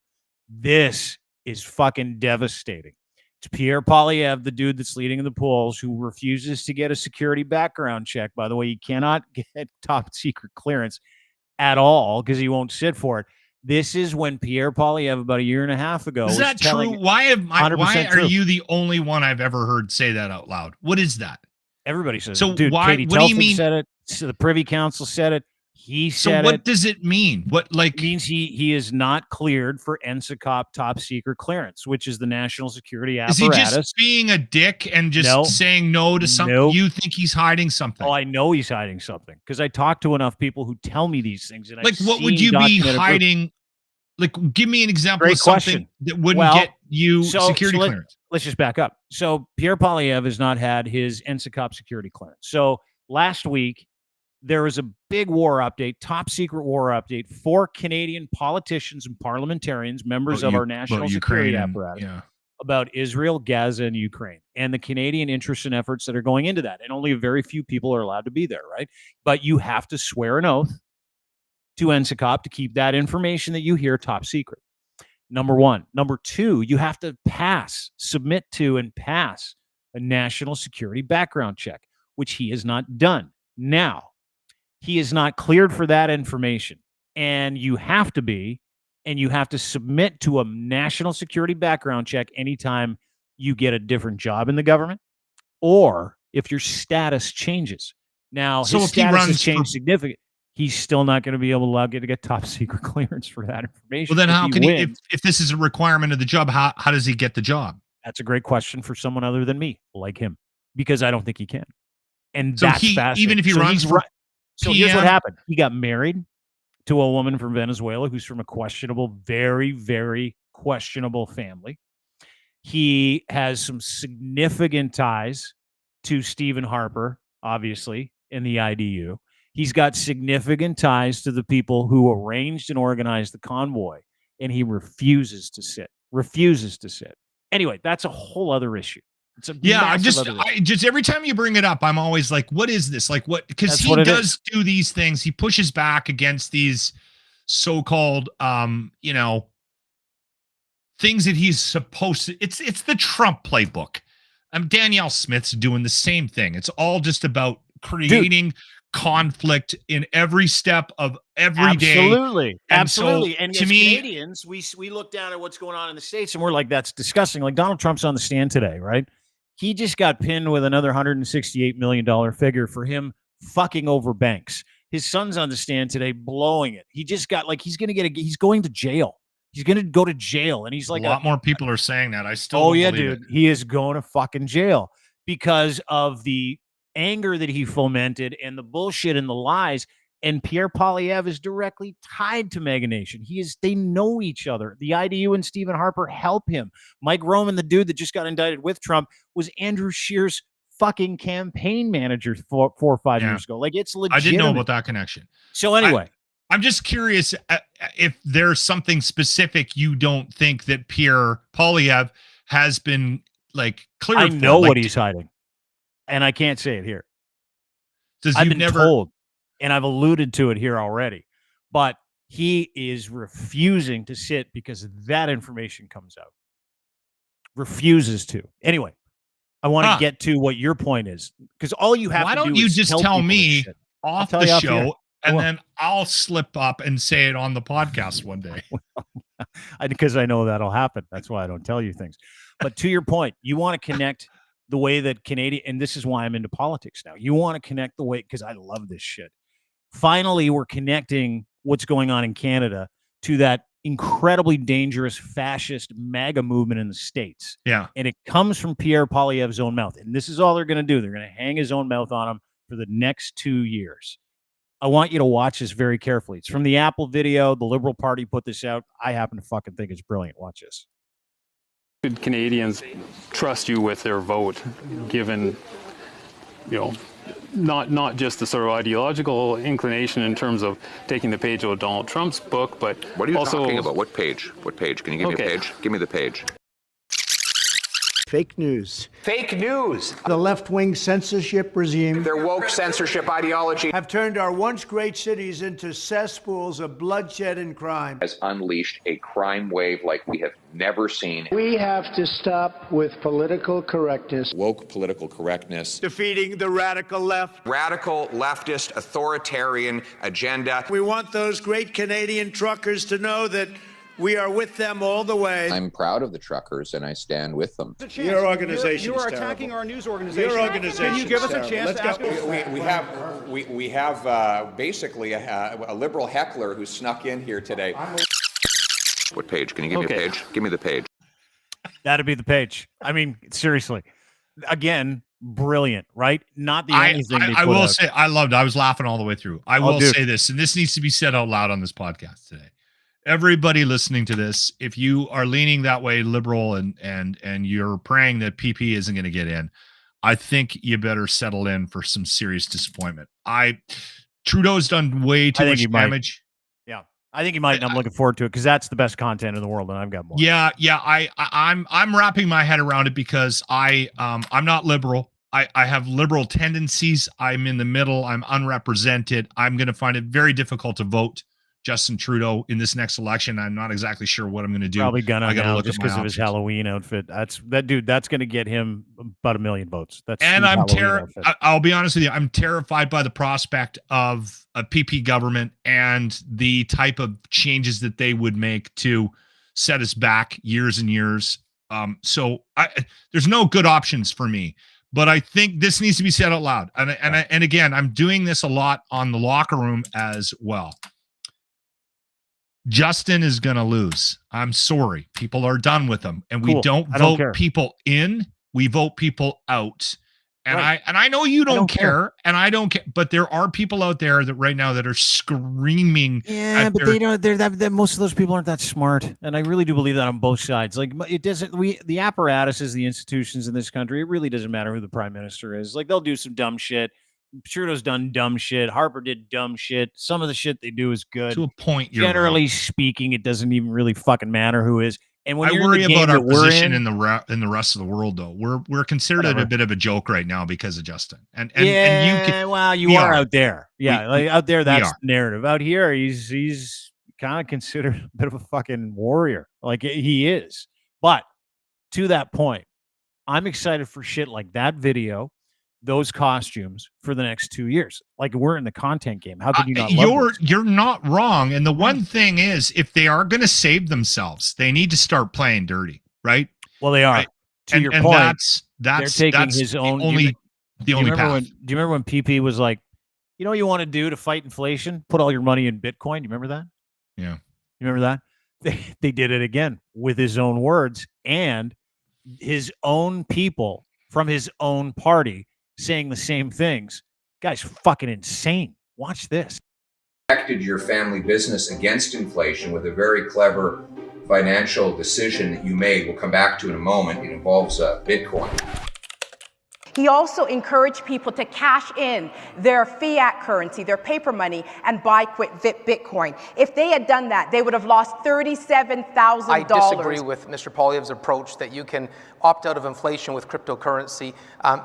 This is fucking devastating. It's Pierre Poilievre, the dude that's leading in the polls, who refuses to get a security background check. By the way, he cannot get top secret clearance at all because he won't sit for it. This is when Pierre Poilievre, about a year and a half ago, is that true? Why are you the only one I've ever heard say that out loud? What is that? Everybody says so. It. Dude, Why? Katie what do you mean? Said it. So the Privy Council said it. He said so. What does it mean? What it means he is not cleared for NSICOP top secret clearance, which is the national security apparatus. Is he just being a dick and just saying no to something? Nope. You think he's hiding something? Oh, I know he's hiding something because I talk to enough people who tell me these things. And like, what would you be hiding? Like, give me an example of something that wouldn't get you security clearance. Let's just back up. So Pierre Poilievre has not had his NSICOP security clearance. So last week, there was a big war update, top secret war update for Canadian politicians and parliamentarians, members of our national security apparatus, about Israel, Gaza, and Ukraine, and the Canadian interests and efforts that are going into that. And only a very few people are allowed to be there, right? But you have to swear an oath to NSICOP to keep that information that you hear top secret. Number one. Number two, you have to submit to and pass a national security background check, which he has not done. Now, he is not cleared for that information, and you have to submit to a national security background check anytime you get a different job in the government or if your status changes. Now, so his status has changed significantly. He's still not going to be able to get top secret clearance for that information. Well, then how can he, if this is a requirement of the job, how does he get the job? That's a great question for someone other than me, like him, because I don't think he can. And so that's fascinating. Even if he runs for So here's what happened. He got married to a woman from Venezuela who's from a questionable, very, very questionable family. He has some significant ties to Stephen Harper, obviously, in the IDU. He's got significant ties to the people who arranged and organized the convoy, and he refuses to sit. Anyway, that's a whole other issue. It's I just every time you bring it up, I'm always like, what is this? Like, what? Because he does do these things. He pushes back against these so-called, things that he's supposed to. It's the Trump playbook. Danielle Smith's doing the same thing. It's all just about creating conflict in every step of every day. Absolutely. So, and to as me, Canadians, we look down at what's going on in the States and we're like, that's disgusting. Like Donald Trump's on the stand today, right? He just got pinned with another $168 million figure for him fucking over banks. His son's on the stand today blowing it. He just got he's going to jail. He's going to go to jail. And he's like, a lot more people are saying that. dude, he is going to fucking jail because of the anger that he fomented and the bullshit and the lies. And Pierre Poilievre is directly tied to Mega Nation. They know each other. The IDU and Stephen Harper help him. Mike Roman, the dude that just got indicted with Trump, was Andrew Scheer's fucking campaign manager 4 or 5 years ago. Like, it's legit. I didn't know about that connection. So anyway, I'm just curious if there's something specific you don't think that Pierre Poilievre has been like cleared. I know what he's hiding, and I can't say it here. I've been told, and I've alluded to it here already, but he is refusing to sit because that information comes out. Refuses to. Anyway, I want to get to what your point is, because all you have to do is why don't you just tell me off the show, and then I'll slip up and say it on the podcast one day. Because I know that'll happen. That's why I don't tell you things. But to your point, you want to connect the way that Canadian, and this is why I'm into politics now. You want to connect the way, because I love this shit. Finally, we're connecting what's going on in Canada to that incredibly dangerous fascist MAGA movement in the States. Yeah. And it comes from Pierre Poilievre's own mouth. And this is all they're going to do. They're going to hang his own mouth on him for the next 2 years. I want you to watch this very carefully. It's from the Apple video. The Liberal Party put this out. I happen to fucking think it's brilliant. Watch this. Should Canadians trust you with their vote, given, not just the sort of ideological inclination in terms of taking the page out of Donald Trump's book, but what are you also talking about? What page? What page? Can you give me a page? Give me the page. Fake news. Fake news. The left-wing censorship regime. Their woke censorship ideology have turned our once great cities into cesspools of bloodshed and crime. Has unleashed a crime wave like we have never seen. We have to stop with political correctness. Woke political correctness. Defeating the radical left. Radical leftist authoritarian agenda. We want those great Canadian truckers to know that we are with them all the way. I'm proud of the truckers, and I stand with them. Your organization You are attacking our news organization. Your organization. Can you give us a chance to ask We have basically a liberal heckler who snuck in here today. What page? Can you give me a page? Give me the page. That'd be the page. I mean, seriously. Again, brilliant, right? Not the only thing I will say, I loved it. I was laughing all the way through. I will say this, and this needs to be said out loud on this podcast today. Everybody listening to this, if you are leaning that way, liberal, and you're praying that PP isn't going to get in, I think you better settle in for some serious disappointment. Trudeau's done way too much damage. Yeah, I think he might. And I'm looking forward to it because that's the best content in the world, and I've got more. Yeah. I'm wrapping my head around it because I'm not liberal. I have liberal tendencies. I'm in the middle. I'm unrepresented. I'm going to find it very difficult to vote Justin Trudeau in this next election. I'm not exactly sure what I'm going to do. Probably gonna now just because of his Halloween outfit. That's going to get him about 1 million votes. I'll be honest with you. I'm terrified by the prospect of a PP government and the type of changes that they would make to set us back years and years. So there's no good options for me. But I think this needs to be said out loud. And again, I'm doing this a lot on the locker room as well. Justin is going to lose. I'm sorry. People are done with him. And we don't vote people in. We vote people out. And I know you don't care. And I don't care. But there are people out there that right now that are screaming. Yeah, but they don't. They're most of those people aren't that smart. And I really do believe that on both sides. Like, it doesn't. The apparatuses, the institutions in this country, it really doesn't matter who the prime minister is. Like, they'll do some dumb shit. Trudeau's done dumb shit. Harper did dumb shit. Some of the shit they do is good. To a point, generally speaking, it doesn't even really fucking matter who is. And when I worry about our position in the rest of the world, though. We're considered a bit of a joke right now because of Justin. And you are out there. Yeah, out there, that's the narrative. Out here, he's kind of considered a bit of a fucking warrior. Like, he is. But to that point, I'm excited for shit like that video. Those costumes for the next 2 years. Like, we're in the content game. How could you not love this? You're not wrong. And the one thing is, if they are going to save themselves, they need to start playing dirty, right? Well, they are. Right? To your point, they're taking his own. The only path. Do you remember when PP was like, you know what you want to do to fight inflation? Put all your money in Bitcoin. Do you remember that? Yeah. You remember that? They did it again with his own words, and his own people from his own party saying the same things. Guy's fucking insane. Watch this. Protected your family business against inflation with a very clever financial decision that you made. We'll come back to in a moment. It involves Bitcoin. He also encouraged people to cash in their fiat currency, their paper money, and buy Bitcoin. If they had done that, they would have lost $37,000. I disagree with Mr. Poilievre's approach that you can opt out of inflation with cryptocurrency.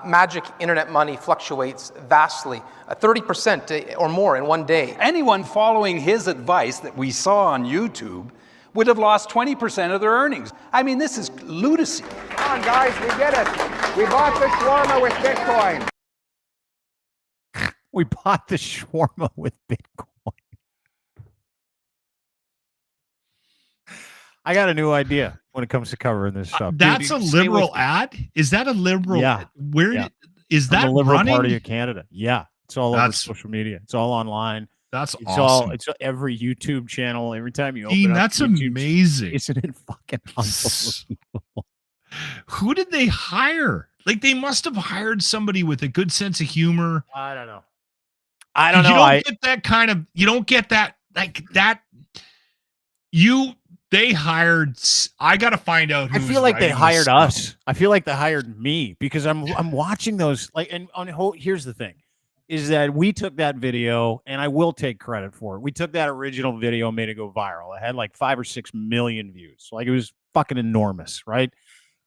Magic internet money fluctuates vastly, 30% or more in one day. Anyone following his advice that we saw on YouTube would have lost 20% of their earnings. I mean, this is lunacy. Come on, guys, we get it. We bought the shawarma with Bitcoin. We bought the shawarma with Bitcoin. I got a new idea when it comes to covering this stuff. That's a liberal ad? Is that a liberal? Yeah. Where is that the Liberal running? Party of Canada. Yeah. It's all over social media. It's all online. That's it's awesome. It's every YouTube channel. Every time you open Dean, up that's YouTube, amazing. Isn't it fucking unbelievable? Who did they hire? Like, they must have hired somebody with a good sense of humor. I don't know. I don't know. You don't get that kind of, you don't get that, like that. They hired, I got to find out who. I feel like they hired us. I feel like they hired me because I'm watching those, like, and here's the thing. Is that we took that video, and I will take credit for it. We took that original video and made it go viral. It had like 5 or 6 million views. Like, it was fucking enormous, right?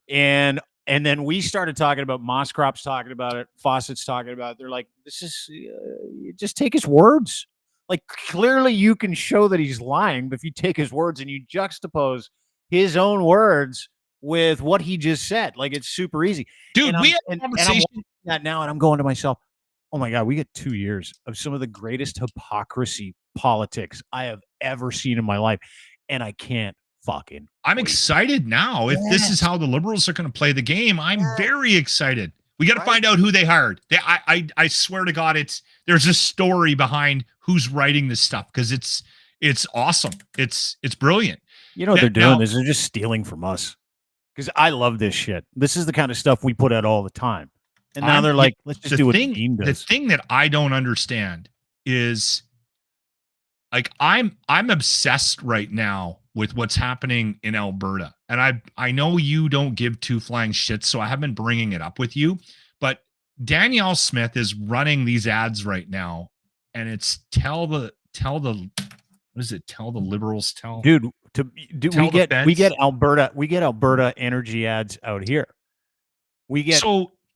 And then we started talking about Moskrop's talking about it, Fawcett's talking about it. They're like, this is just take his words. Like, clearly you can show that he's lying, but if you take his words and you juxtapose his own words with what he just said, like, it's super easy. Dude, and we had a conversation that now, and I'm going to myself, oh my God, we get 2 years of some of the greatest hypocrisy politics I have ever seen in my life. And I can't fucking I'm excited now. If this is how the Liberals are going to play the game, I'm very excited. We got to find out who they hired. I swear to God, there's a story behind who's writing this stuff, because it's awesome. It's brilliant. You know what they're doing is they're just stealing from us, because I love this shit. This is the kind of stuff we put out all the time. And now they're like, let's just do what Dean does. The thing that I don't understand is, like, I'm obsessed right now with what's happening in Alberta. And I know you don't give two flying shits, so I haven't been bringing it up with you. But Danielle Smith is running these ads right now, and it's tell the Liberals tell. Dude, we get Alberta energy ads out here. We get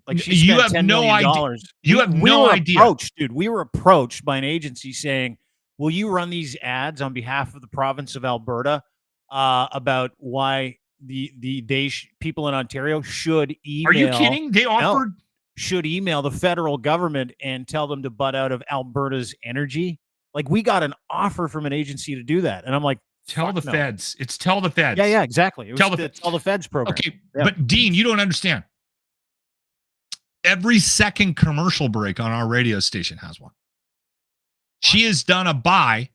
like, you have no idea. You have no idea, dude. We were approached by an agency saying, will you run these ads on behalf of the province of Alberta about why people in Ontario should email? Are you kidding? They offered should email the federal government and tell them to butt out of Alberta's energy. Like, we got an offer from an agency to do that, and I'm like, tell the feds. It's tell the feds. Yeah, exactly. It was tell the feds program. Okay, but Dean, you don't understand. Every second commercial break on our radio station has one. She has done a buy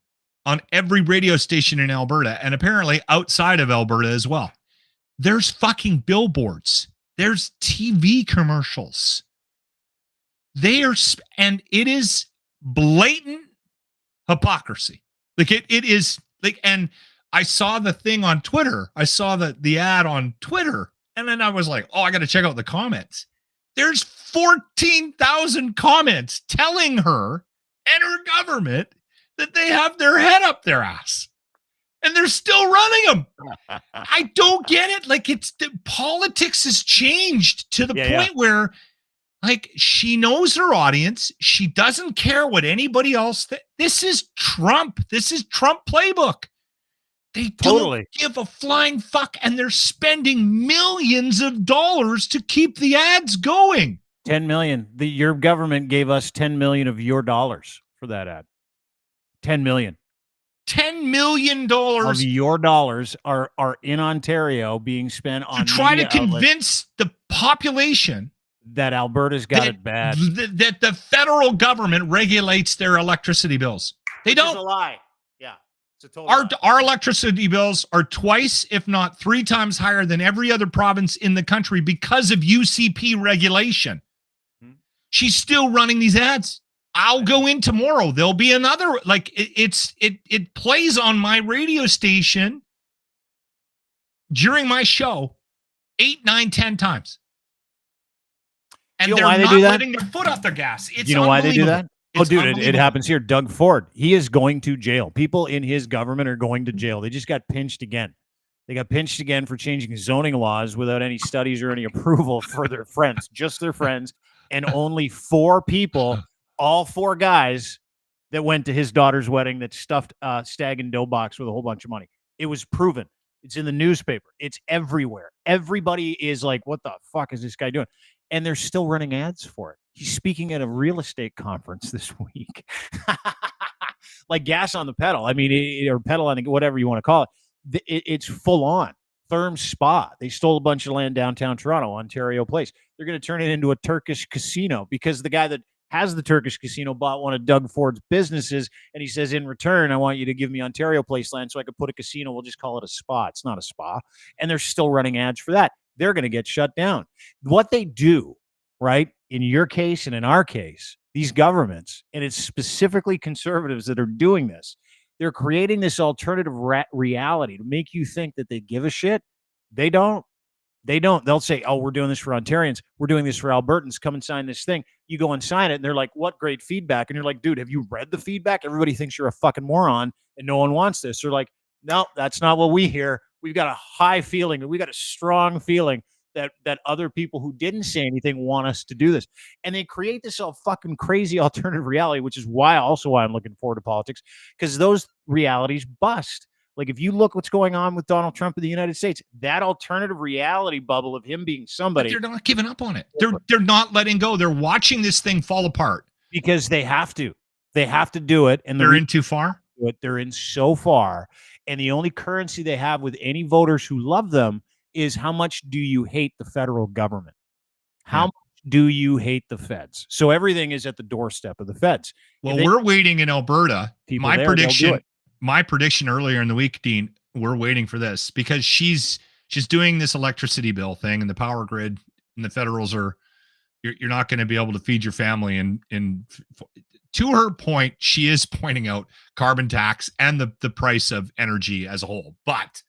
on every radio station in Alberta, and apparently outside of Alberta as well. There's fucking billboards. There's TV commercials. And it is blatant hypocrisy. Like, it is like, and I saw the thing on Twitter. I saw the ad on Twitter, and then I was like, oh, I got to check out the comments. There's 14,000 comments telling her and her government that they have their head up their ass, and they're still running them. I don't get it. Like, politics has changed to the point where, like, she knows her audience. She doesn't care what anybody else this is Trump. This is Trump playbook. They don't give a flying fuck, and they're spending millions of dollars to keep the ads going. 10 million. Your government gave us 10 million of your dollars for that ad. 10 million. $10 million of your dollars are in Ontario being spent on to try to convince the population that Alberta's got it bad. That the federal government regulates their electricity bills. They don't. It's a lie. Yeah. Our electricity bills are twice, if not 3 times higher than every other province in the country because of UCP regulation. She's still running these ads. I'll go in tomorrow. There'll be another, like it plays on my radio station during my show 8, 9, 10 times. And You know they're why they not do that? letting their foot off their gas. It's you know why they do that? Oh, It's dude, it unbelievable. happens here. Doug Ford, he is going to jail. People in his government are going to jail. They just got pinched again. They got pinched again for changing zoning laws without any studies or any approval for their friends, just their friends, and only 4 people, all 4 guys that went to his daughter's wedding that stuffed Stag and Dough box with a whole bunch of money. It was proven. It's in the newspaper. It's everywhere. Everybody is like, what the fuck is this guy doing? And they're still running ads for it. He's speaking at a real estate conference this week. Like gas on the pedal. I mean, or pedal on the, whatever you want to call it. It's full on. Therm Spa. They stole a bunch of land downtown Toronto, Ontario Place. They're going to turn it into a Turkish casino because the guy that has the Turkish casino bought one of Doug Ford's businesses, and he says, in return, I want you to give me Ontario Place land so I could put a casino. We'll just call it a spa. It's not a spa. And they're still running ads for that. They're going to get shut down. What they do, right, in your case and in our case, these governments, and it's specifically conservatives that are doing this, they're creating this alternative reality to make you think that they give a shit. They don't. They don't. They'll say, oh, we're doing this for Ontarians. We're doing this for Albertans. Come and sign this thing. You go and sign it, and they're like, what great feedback. And you're like, dude, have you read the feedback? Everybody thinks you're a fucking moron, and no one wants this. They're like, no, that's not what we hear. We've got a high feeling, and we got a strong feeling that other people who didn't say anything want us to do this. And they create this all fucking crazy alternative reality, which is why I'm looking forward to politics, because those realities bust. Like if you look what's going on with Donald Trump in the United States, that alternative reality bubble of him being somebody. But they're not giving up on it. They're not letting go. They're watching this thing fall apart. Because they have to. They have to do it. And they're in too far? They're in so far. And the only currency they have with any voters who love them is how much do you hate the federal government? How much do you hate the feds? So everything is at the doorstep of the feds. Well, we're waiting in Alberta. My prediction earlier in the week, Dean, we're waiting for this because she's doing this electricity bill thing and the power grid and the federals are, you're not going to be able to feed your family. And to her point, she is pointing out carbon tax and the price of energy as a whole. But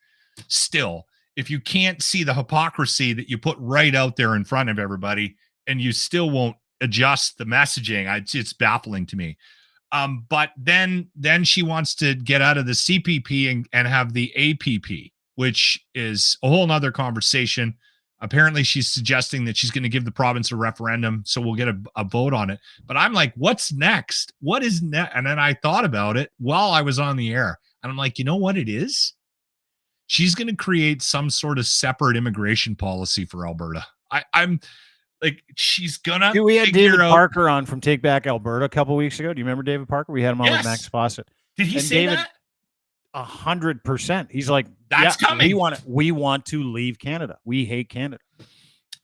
still, if you can't see the hypocrisy that you put right out there in front of everybody and you still won't adjust the messaging, it's baffling to me. But then she wants to get out of the CPP and have the APP, which is a whole nother conversation. Apparently she's suggesting that she's going to give the province a referendum, so we'll get a vote on it. But I'm like, what's next? What is next? And then I thought about it while I was on the air, and I'm like, you know what it is? She's going to create some sort of separate immigration policy for Alberta. I'm like, she's gonna. Dude, we had David Parker on from Take Back Alberta a couple weeks ago. Do you remember David Parker? We had him on with Max Fawcett. Did he say David, that? 100%. He's like, that's coming. We want to leave Canada. We hate Canada.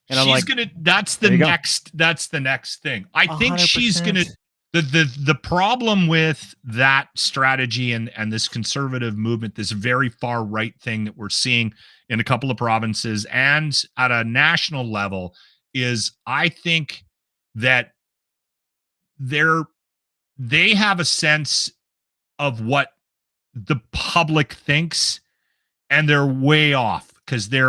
And I'm she's like, gonna. That's the next thing. I think 100%. she's gonna. The problem with that strategy and this conservative movement, this very far right thing that we're seeing in a couple of provinces and at a national level, is I think that they have a sense of what the public thinks, and they're way off because they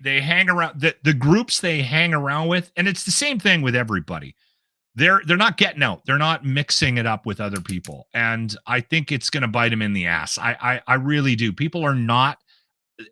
hang around the groups they hang around with, and it's the same thing with everybody. They're not getting out. They're not mixing it up with other people. And I think it's going to bite them in the ass. I really do. People are not,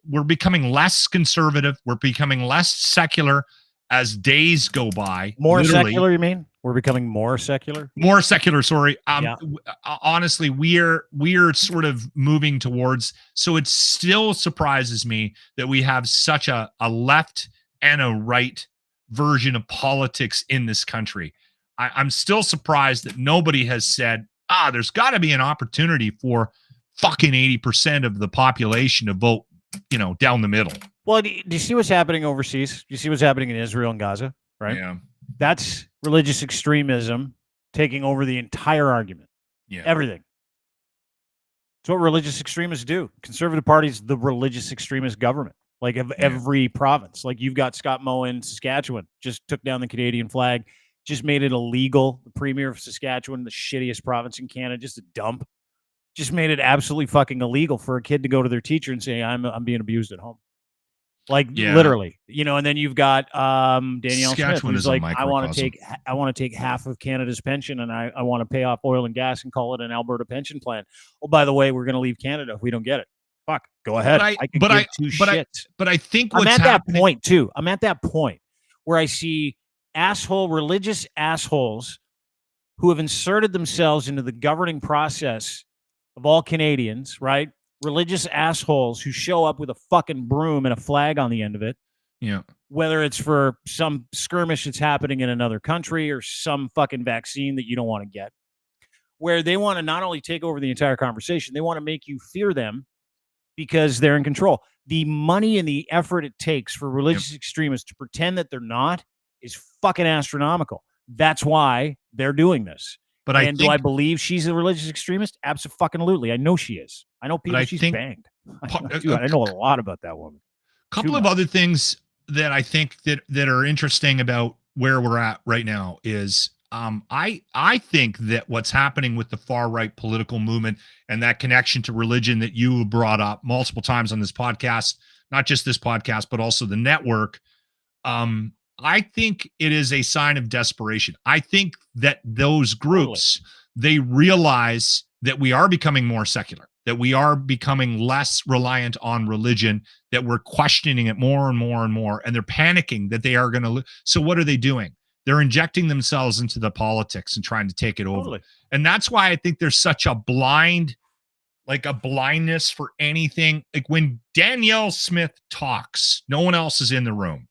we're becoming less conservative. We're becoming less secular as days go by. More literally. secular, you mean? We're becoming more secular? More secular, sorry. Yeah. Honestly, we're sort of moving towards, so it still surprises me that we have such a left and a right version of politics in this country. I'm still surprised that nobody has said, there's got to be an opportunity for fucking 80% of the population to vote, down the middle. Well, do you see what's happening overseas? Do you see what's happening in Israel and Gaza? Right? Yeah. That's religious extremism taking over the entire argument. Yeah. Everything. It's what religious extremists do. Conservative Party's the religious extremist government, like of every province. Like you've got Scott Moe in Saskatchewan, just took down the Canadian flag, just made it illegal. The premier of Saskatchewan, the shittiest province in Canada, just a dump, just made it absolutely fucking illegal for a kid to go to their teacher and say, I'm being abused at home. Like literally, you know, and then you've got Danielle Smith, who's like, I want to take half of Canada's pension and I want to pay off oil and gas and call it an Alberta pension plan. Oh, by the way, we're going to leave Canada if we don't get it. Fuck, go ahead. But I think I'm at that point too. I'm at that point where I see religious assholes who have inserted themselves into the governing process of all Canadians, right? Religious assholes who show up with a fucking broom and a flag on the end of it. Yeah. Whether it's for some skirmish that's happening in another country or some fucking vaccine that you don't want to get, where they want to not only take over the entire conversation, they want to make you fear them because they're in control. The money and the effort it takes for religious extremists to pretend that they're not is fucking astronomical. That's why they're doing this. But do I believe she's a religious extremist? Absolutely. I know she is. I know people she's banged. I know a lot about that woman. A couple of other things that I think that are interesting about where we're at right now is I think that what's happening with the far right political movement and that connection to religion that you brought up multiple times on this podcast, not just this podcast, but also the network, I think it is a sign of desperation. I think that those groups, they realize that we are becoming more secular, that we are becoming less reliant on religion, that we're questioning it more and more and more, and they're panicking that they are going to. So what are they doing? They're injecting themselves into the politics and trying to take it over. And that's why I think there's such a blindness for anything. Like when Danielle Smith talks, no one else is in the room.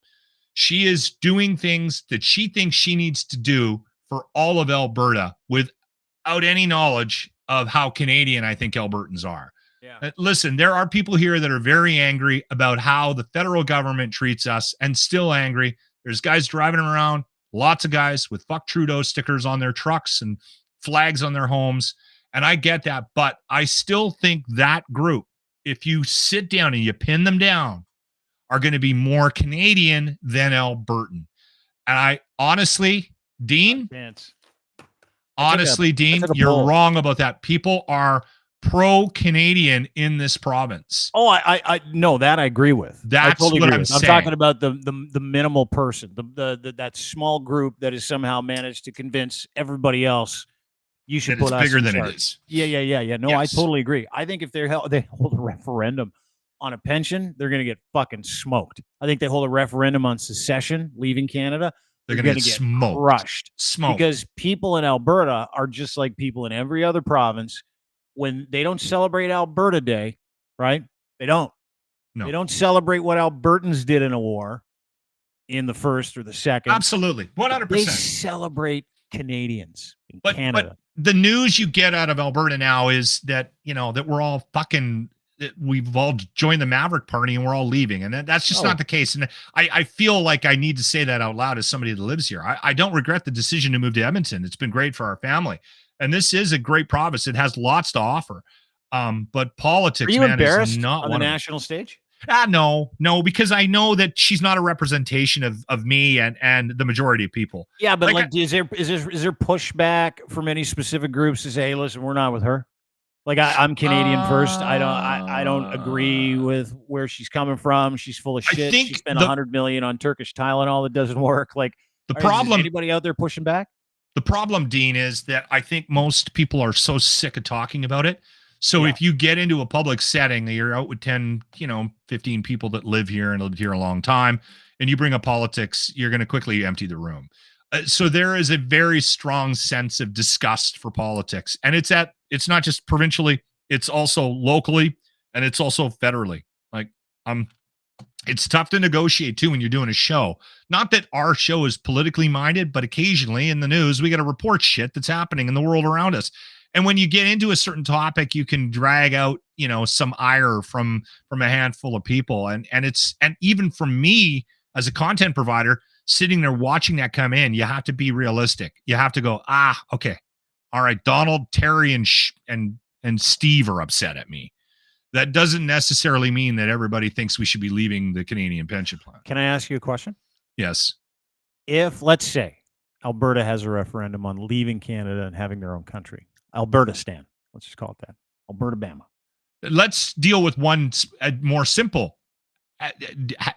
She is doing things that she thinks she needs to do for all of Alberta without any knowledge of how Canadian I think Albertans are. Yeah. Listen, there are people here that are very angry about how the federal government treats us and still angry. There's guys driving around, lots of guys with fuck Trudeau stickers on their trucks and flags on their homes. And I get that, but I still think that group, if you sit down and you pin them down, are going to be more Canadian than Albertan. And I honestly, Dean, you're wrong about that. People are pro-Canadian in this province. Oh, I know that I agree with. That's totally what agree I'm with. saying. I'm talking about the minimal person, that small group that has somehow managed to convince everybody else you should put us bigger in than charge. It is. Yeah. No, yes. I totally agree. I think if they hold a referendum on a pension, they're going to get fucking smoked. I think they hold a referendum on secession, leaving Canada, they're going to get smoked. Crushed. Because people in Alberta are just like people in every other province. When they don't celebrate Alberta Day, right? They don't. No. They don't celebrate what Albertans did in a war in the first or the second. Absolutely. 100%. They celebrate Canadians in Canada. But the news you get out of Alberta now is that, that we're all we've all joined the Maverick Party and we're all leaving. And that's just not the case. And I feel like I need to say that out loud as somebody that lives here. I don't regret the decision to move to Edmonton. It's been great for our family. And this is a great province. It has lots to offer. But politics, Are you embarrassed is not on the national stage? No, because I know that she's not a representation of me and the majority of people. Yeah, but is there pushback from any specific groups to say, hey, listen, we're not with her? Like I'm Canadian first. I don't agree with where she's coming from. She's full of shit. She spent $100 million on Turkish Tylenol that doesn't work. Like the problem. Is anybody out there pushing back? The problem, Dean, is that I think most people are so sick of talking about it. So if you get into a public setting, you're out with 10, 15 people that live here and lived here a long time, and you bring up politics, you're going to quickly empty the room. So there is a very strong sense of disgust for politics. And it's not just provincially, it's also locally, and it's also federally. It's tough to negotiate too when you're doing a show. Not that our show is politically minded, but occasionally in the news, we got to report shit that's happening in the world around us. And when you get into a certain topic, you can drag out, some ire from a handful of people. And even from me as a content provider, sitting there watching that come in, you have to be realistic. You have to go, okay. All right, Donald, Terry, and and Steve are upset at me. That doesn't necessarily mean that everybody thinks we should be leaving the Canadian pension plan. Can I ask you a question? Yes. If, let's say, Alberta has a referendum on leaving Canada and having their own country, Alberta-stan, let's just call it that, Alberta-Bama. Let's deal with one more simple.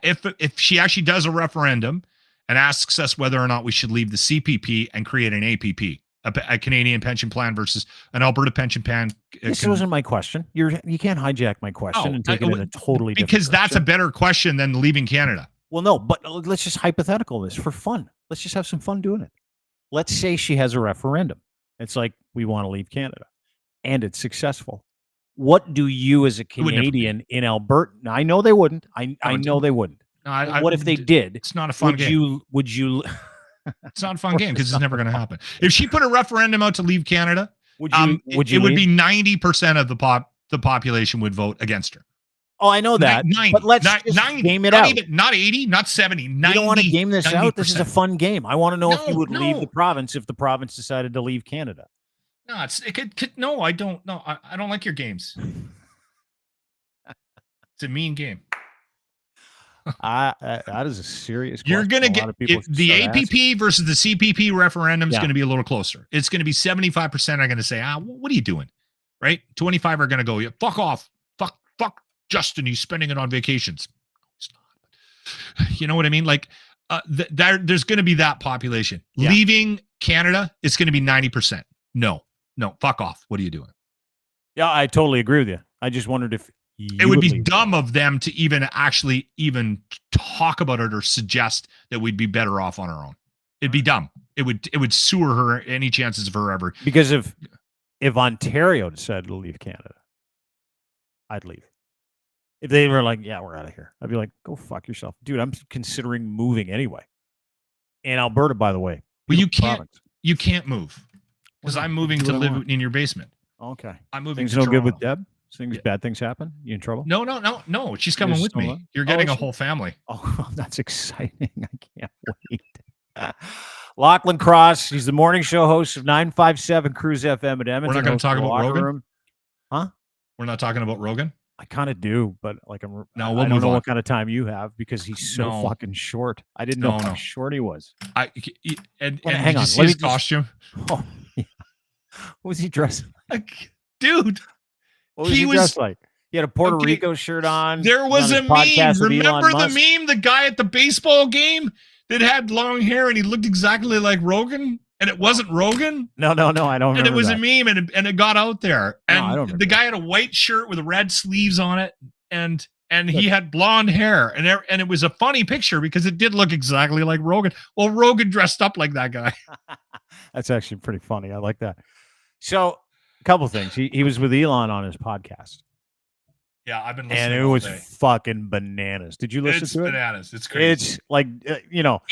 If she actually does a referendum and asks us whether or not we should leave the CPP and create an APP, a Canadian pension plan versus an Alberta pension plan. This wasn't my question. You can't hijack my question and take it in a totally different because that's direction. a better question than leaving Canada. Well, no, but let's just hypothetical this for fun. Let's just have some fun doing it. Let's say she has a referendum. It's like, we want to leave Canada, and it's successful. What do you as a Canadian in Alberta? Now, I know they wouldn't. I know they wouldn't. No, what if they did? It's not a fun game. Would you? It's not a fun game because it's never going to happen. If she put a referendum out to leave Canada, it would be 90% of the population would vote against her. Oh, I know that. 90, but let's just 90, game it not out. Even, not 80, not 70, 90. You don't want to game this 90%. out? This is a fun game. I want to know if you would leave the province if the province decided to leave Canada. No, no, I don't. No, I don't like your games. It's a mean game. That is a serious question. You're going to get the APP versus the CPP referendum is going to be a little closer. It's going to be 75% are going to say, what are you doing? Right? 25 are going to go, yeah, fuck off. Fuck Justin. He's spending it on vacations. He's not. You know what I mean? Like, there's going to be that population. Yeah. Leaving Canada, it's going to be 90%. No, fuck off. What are you doing? Yeah, I totally agree with you. I just wondered if it would be dumb of them to even talk about it or suggest that we'd be better off on our own. It'd be dumb. It would sewer her any chances of her ever. Because if Ontario decided to leave Canada, I'd leave. If they were like, yeah, we're out of here, I'd be like, go fuck yourself. Dude, I'm considering moving anyway. And Alberta, by the way. Well, you can't move. Because I'm moving to live in your basement. Okay. I'm moving to Toronto. Good with Deb? Bad things happen? You in trouble? No. She's coming with me. You're getting a whole family. Oh, that's exciting. I can't wait. Lachlan Cross, he's the morning show host of 957 Cruise FM at Edmonton. We're not going to talk about Rogan? Room. Huh? We're not talking about Rogan? I kind of do, but like I don't know what kind of time you have because he's so fucking short. I didn't know how short he was. And hang on. See his costume? Oh, yeah. What was he dressed like? Dude. What was he dressed like? He had a Puerto Rico shirt on. There was a meme. Remember the meme? The guy at the baseball game that had long hair and he looked exactly like Rogan? And it wasn't Rogan? No, I don't remember. And it was that. a meme and it got out there. And the guy had a white shirt with red sleeves on it. And he had blonde hair. And it was a funny picture because it did look exactly like Rogan. Well, Rogan dressed up like that guy. That's actually pretty funny. I like that. So a couple things. He was with Elon on his podcast. Yeah, I've been listening. And it was fucking bananas. Did you listen to it? It's bananas. It's crazy. It's like,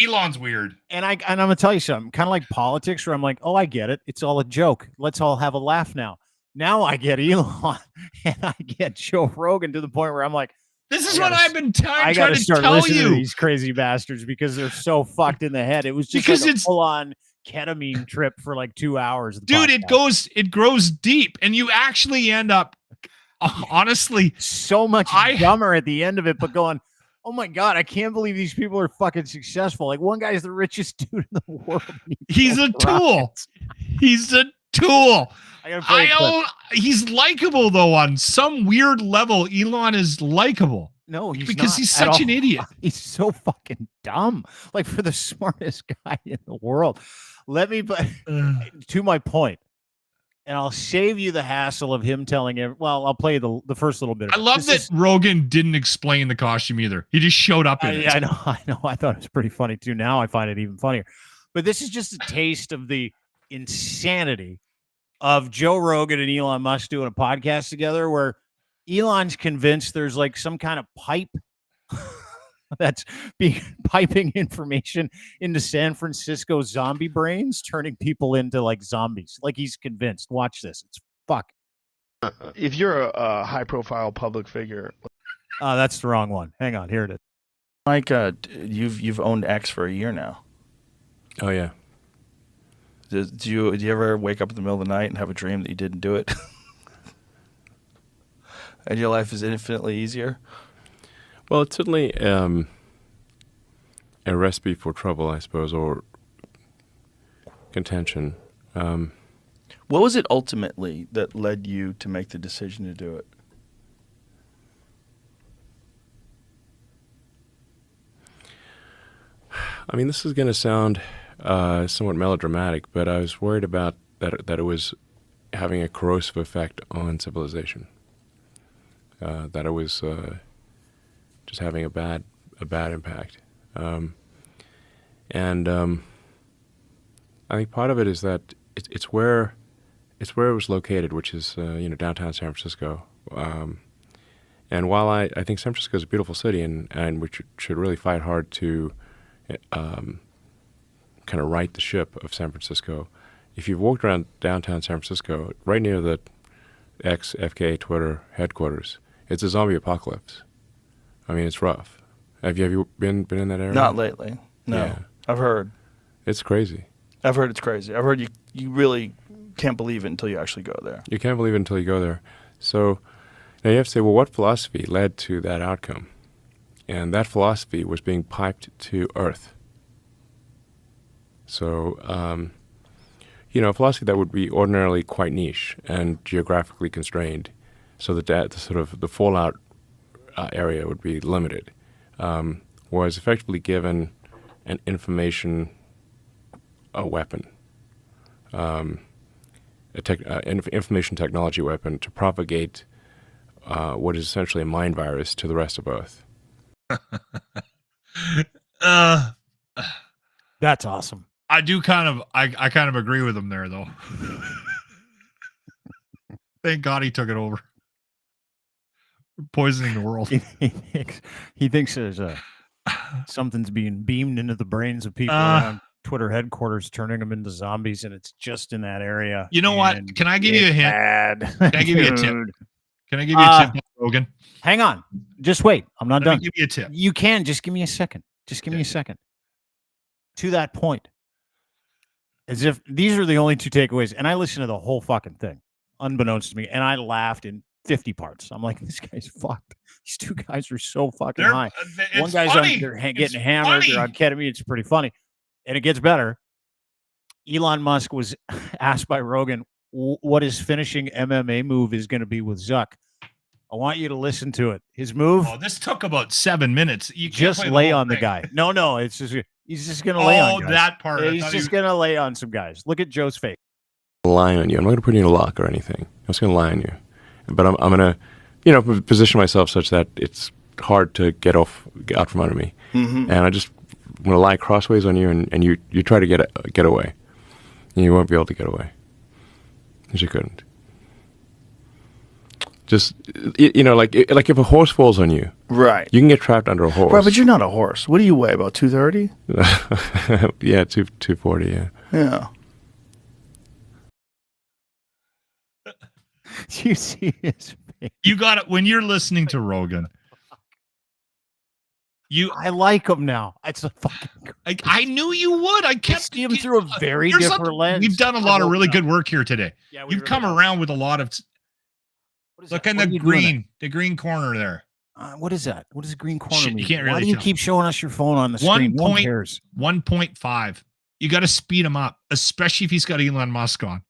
Elon's weird. And I'm going to tell you something, kind of like politics where I'm like, oh, I get it. It's all a joke. Let's all have a laugh now. Now I get Elon and I get Joe Rogan to the point where I'm like, this is what I've been trying to start tell listening you. To these crazy bastards because they're so fucked in the head. It was just because like a full-on ketamine trip for like 2 hours. Dude, it grows deep and you actually end up honestly so much dumber at the end of it, but going, oh my God, I can't believe these people are fucking successful. Like one guy's the richest dude in the world. He's a tool. He's a tool. He's likable though. On some weird level, Elon is likable. No, he's because not he's such an idiot. He's so fucking dumb. Like for the smartest guy in the world. Let me, to my point, and I'll save you the hassle of him telling him. Well, I'll play the first little bit. I love that Rogan didn't explain the costume either. He just showed up in it. I know. I thought it was pretty funny too. Now I find it even funnier. But this is just a taste of the insanity of Joe Rogan and Elon Musk doing a podcast together where Elon's convinced there's like some kind of pipe that's piping information into San Francisco zombie brains, turning people into like zombies. Like he's convinced. Watch this. It's fuck. If you're a high-profile public figure, that's the wrong one. Hang on, here it is. Mike, you've owned X for a year now. Oh yeah. Do you ever wake up in the middle of the night and have a dream that you didn't do it? and your life is infinitely easier? Well, it's certainly a recipe for trouble, I suppose, or contention. What was it ultimately that led you to make the decision to do it? I mean, this is going to sound somewhat melodramatic, but I was worried about that it was having a corrosive effect on civilization. That it was just having a bad impact. I think part of it is that it's where it was located, which is downtown San Francisco. And while I think San Francisco is a beautiful city, and we should really fight hard to kind of right the ship of San Francisco. If you've walked around downtown San Francisco, right near the FK Twitter headquarters, it's a zombie apocalypse. I mean, it's rough. Have you been in that area? Not lately. No. Yeah. I've heard. It's crazy. I've heard it's crazy. I've heard you really can't believe it until you actually go there. You can't believe it until you go there. So now you have to say, well, what philosophy led to that outcome? And that philosophy was being piped to Earth. So, a philosophy that would be ordinarily quite niche and geographically constrained, so that the fallout area would be limited, was effectively given an information weapon, information technology weapon to propagate what is essentially a mind virus to the rest of Earth. That's awesome. I do kind of agree with him there, though. Thank God he took it over. Poisoning the world. He thinks there's something's being beamed into the brains of people around Twitter headquarters, turning them into zombies, and it's just in that area. You know what? Can I give you a hint? Bad. Can I give you a tip? Can I give you a tip, Rogan? Hang on. Just wait. I'm not done. Let me give you a tip. You can. Just give me a second. Just give me a second. To that point, as if these are the only two takeaways, and I listened to the whole fucking thing, unbeknownst to me, and I laughed in 50 parts. I'm like, this guy's fucked. These two guys are so fucking high. One guy's getting hammered. They're on ketamine. It's pretty funny. And it gets better. Elon Musk was asked by Rogan what his finishing MMA move is going to be with Zuck. I want you to listen to it. His move. Oh, this took about 7 minutes. You can't just lay on the guy. No. It's just he's just going to lay on guys. Oh, that part. He's just going to lay on some guys. Look at Joe's face. Lie on you. I'm not going to put you in a lock or anything. I'm just going to lie on you. But I'm going to, position myself such that it's hard to get out from under me. Mm-hmm. And I'm going to lie crossways on you, and you try to get away. And you won't be able to get away. Because you couldn't. Just, like if a horse falls on you. Right. You can get trapped under a horse. Right, but you're not a horse. What do you weigh, about 230? Yeah, 240, yeah. Yeah. Do you see his face? You got it when you're listening to Rogan. I like him now. It's a fucking. I knew you would. I kept see him through a very different lens. We've done a lot of really good work here today. Yeah, you've come around with a lot of. Look in the green corner there. What is that? What does the green corner mean? You can't really. Why do you keep showing us your phone on the screen? 1.5. You got to speed him up, especially if he's got Elon Musk on.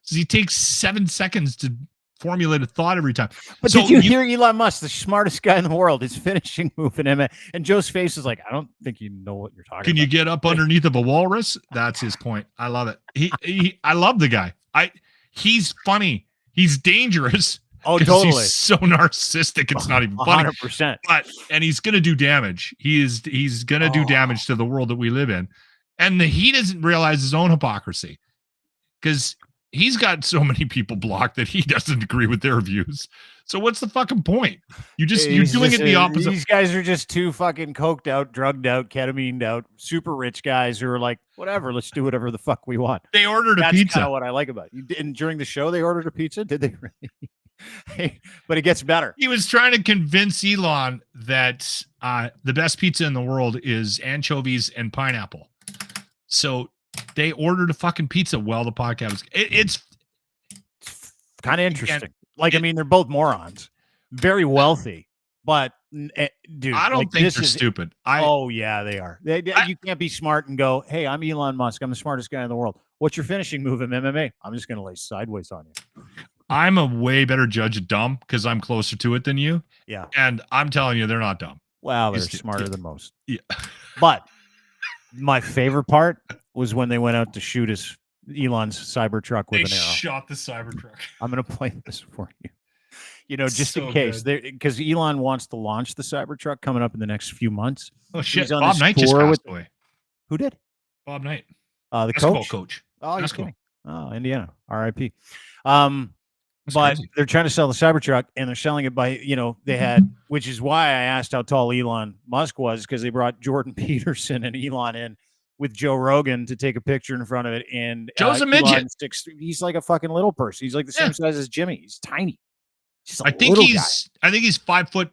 So he takes 7 seconds to formulate a thought every time. But did you hear Elon Musk, the smartest guy in the world, his finishing move in MMA? And Joe's face is like, I don't think you know what you're talking about. Can you get up underneath of a walrus? That's his point. I love it. I love the guy. He's funny. He's dangerous. Oh, totally. He's so narcissistic. It's not even funny. 100%. And he's going to do damage. He's going to do damage to the world that we live in. And he doesn't realize his own hypocrisy because he's got so many people blocked that he doesn't agree with their views. So what's the fucking point? You're doing it the opposite. These guys are just two fucking coked out, drugged out, ketamined out, super rich guys who are like, whatever, let's do whatever the fuck we want. They ordered a pizza. That's kind of what I like about it. And during the show, they ordered a pizza. Did they really? But it gets better. He was trying to convince Elon that the best pizza in the world is anchovies and pineapple. So they ordered a fucking pizza while the podcast was. It's kind of interesting. Like, I mean, they're both morons. very wealthy, but dude, I don't like, think this they're is stupid. Oh yeah, they are. You can't be smart and go, "Hey, I'm Elon Musk. I'm the smartest guy in the world. What's your finishing move in MMA? I'm just going to lay sideways on you." I'm a way better judge of dumb because I'm closer to it than you. Yeah. And I'm telling you, they're not dumb. Wow, they're smarter than most. Yeah. But my favorite part was when they went out to shoot Elon's Cybertruck with an arrow. Shot the Cybertruck. I'm going to play this for you. You know, just So in case, because Elon wants to launch the Cybertruck coming up in the next few months. Oh shit! He's on Bob this Knight just tour passed away. Who did? Bob Knight. The basketball coach. coach. Oh, you're Basketball. kidding. Oh, Indiana. R.I.P. That's But crazy. they're trying to sell the Cybertruck, and they're selling it by, they had, which is why I asked how tall Elon Musk was, because they brought Jordan Peterson and Elon in with Joe Rogan to take a picture in front of it. And Joe's a midget. Elon he's like a fucking little person. He's like the same size as Jimmy. He's tiny. Just a I think little he's 5'6"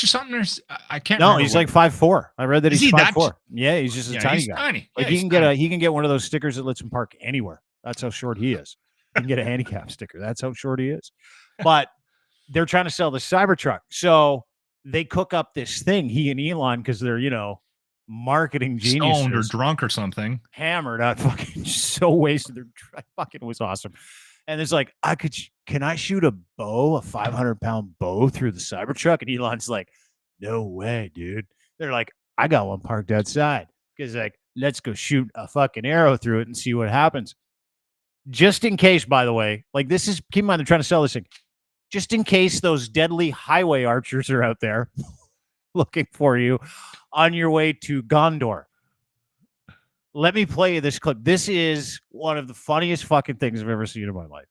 or something. Or I can't. No, remember he's what- like 5'4". I read that Is he's he that 5'4". Yeah, he's just a Yeah, tiny he's guy. tiny. Like Yeah, he he's can tiny. he can get one of those stickers that lets him park anywhere. That's how short he is. He can get a handicap sticker. That's how short he is. But they're trying to sell the Cybertruck, so they cook up this thing. He and Elon, because they're marketing geniuses, stoned or drunk or something. hammered out, fucking so wasted. They're fucking was awesome. And it's like, can I shoot a 500-pound bow through the Cybertruck? And Elon's like, no way, dude. They're like, I got one parked outside. Because let's go shoot a fucking arrow through it and see what happens. Just in case, by the way, keep in mind, they're trying to sell this thing. Just in case those deadly highway archers are out there looking for you on your way to Gondor. Let me play you this clip. This is one of the funniest fucking things I've ever seen in my life.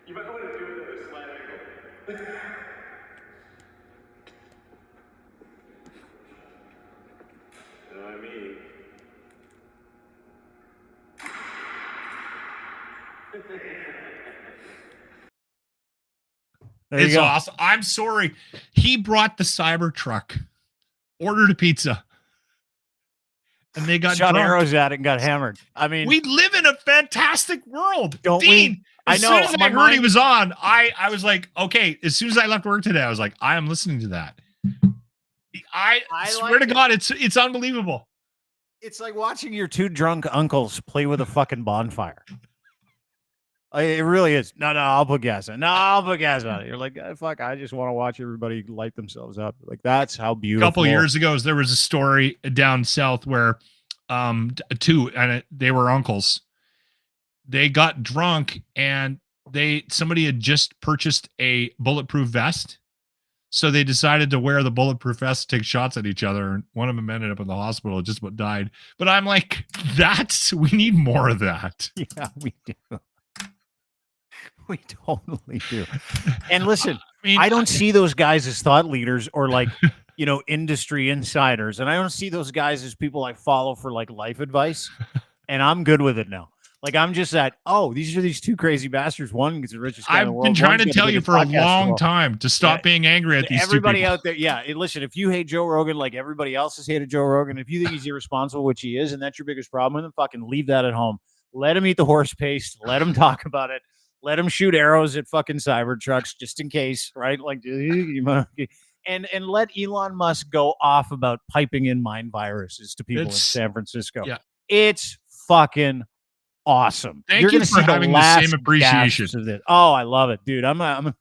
You might want to do it at a slight angle. You know what I mean? There you It's go. awesome. I'm sorry. He brought the Cybertruck, ordered a pizza, and they got shot drunk. arrows at it and got hammered. I mean, We live in a fantastic world. Don't we? Dean, I as know, soon as my I heard he mind- was on, I was like, okay. As soon as I left work today, I was like, I am listening to that. I swear like to God, it's unbelievable. it's like watching your two drunk uncles play with a fucking bonfire. It really is. No, I'll put gas on. No, I'll put gas on it. You're like, fuck, I just want to watch everybody light themselves up. Like, that's how A beautiful. couple years ago, there was a story down south where they were uncles. They got drunk and somebody had just purchased a bulletproof vest. So they decided to wear the bulletproof vest, take shots at each other. And one of them ended up in the hospital, just about died. But I'm like, we need more of that. Yeah, we do. We totally do. And listen, I don't see those guys as thought leaders or industry insiders. And I don't see those guys as people I follow for life advice. And I'm good with it now. I'm just these are these two crazy bastards. One is the richest guy in the I've world. been trying One's to got the tell you biggest for a podcast in the long world. time to stop being angry at these Everybody two people. out there, yeah. Listen, if you hate Joe Rogan like everybody else has hated Joe Rogan, if you think he's irresponsible, which he is, and that's your biggest problem, then fucking leave that at home. Let him eat the horse paste. Let him talk about it. Let him shoot arrows at fucking Cybertrucks just in case, right? And let Elon Musk go off about piping in mind viruses to people in San Francisco. Yeah. It's fucking awesome. Thank You're you gonna for see the having the last same appreciation. gasps of this. Oh, I love it, dude. I'm like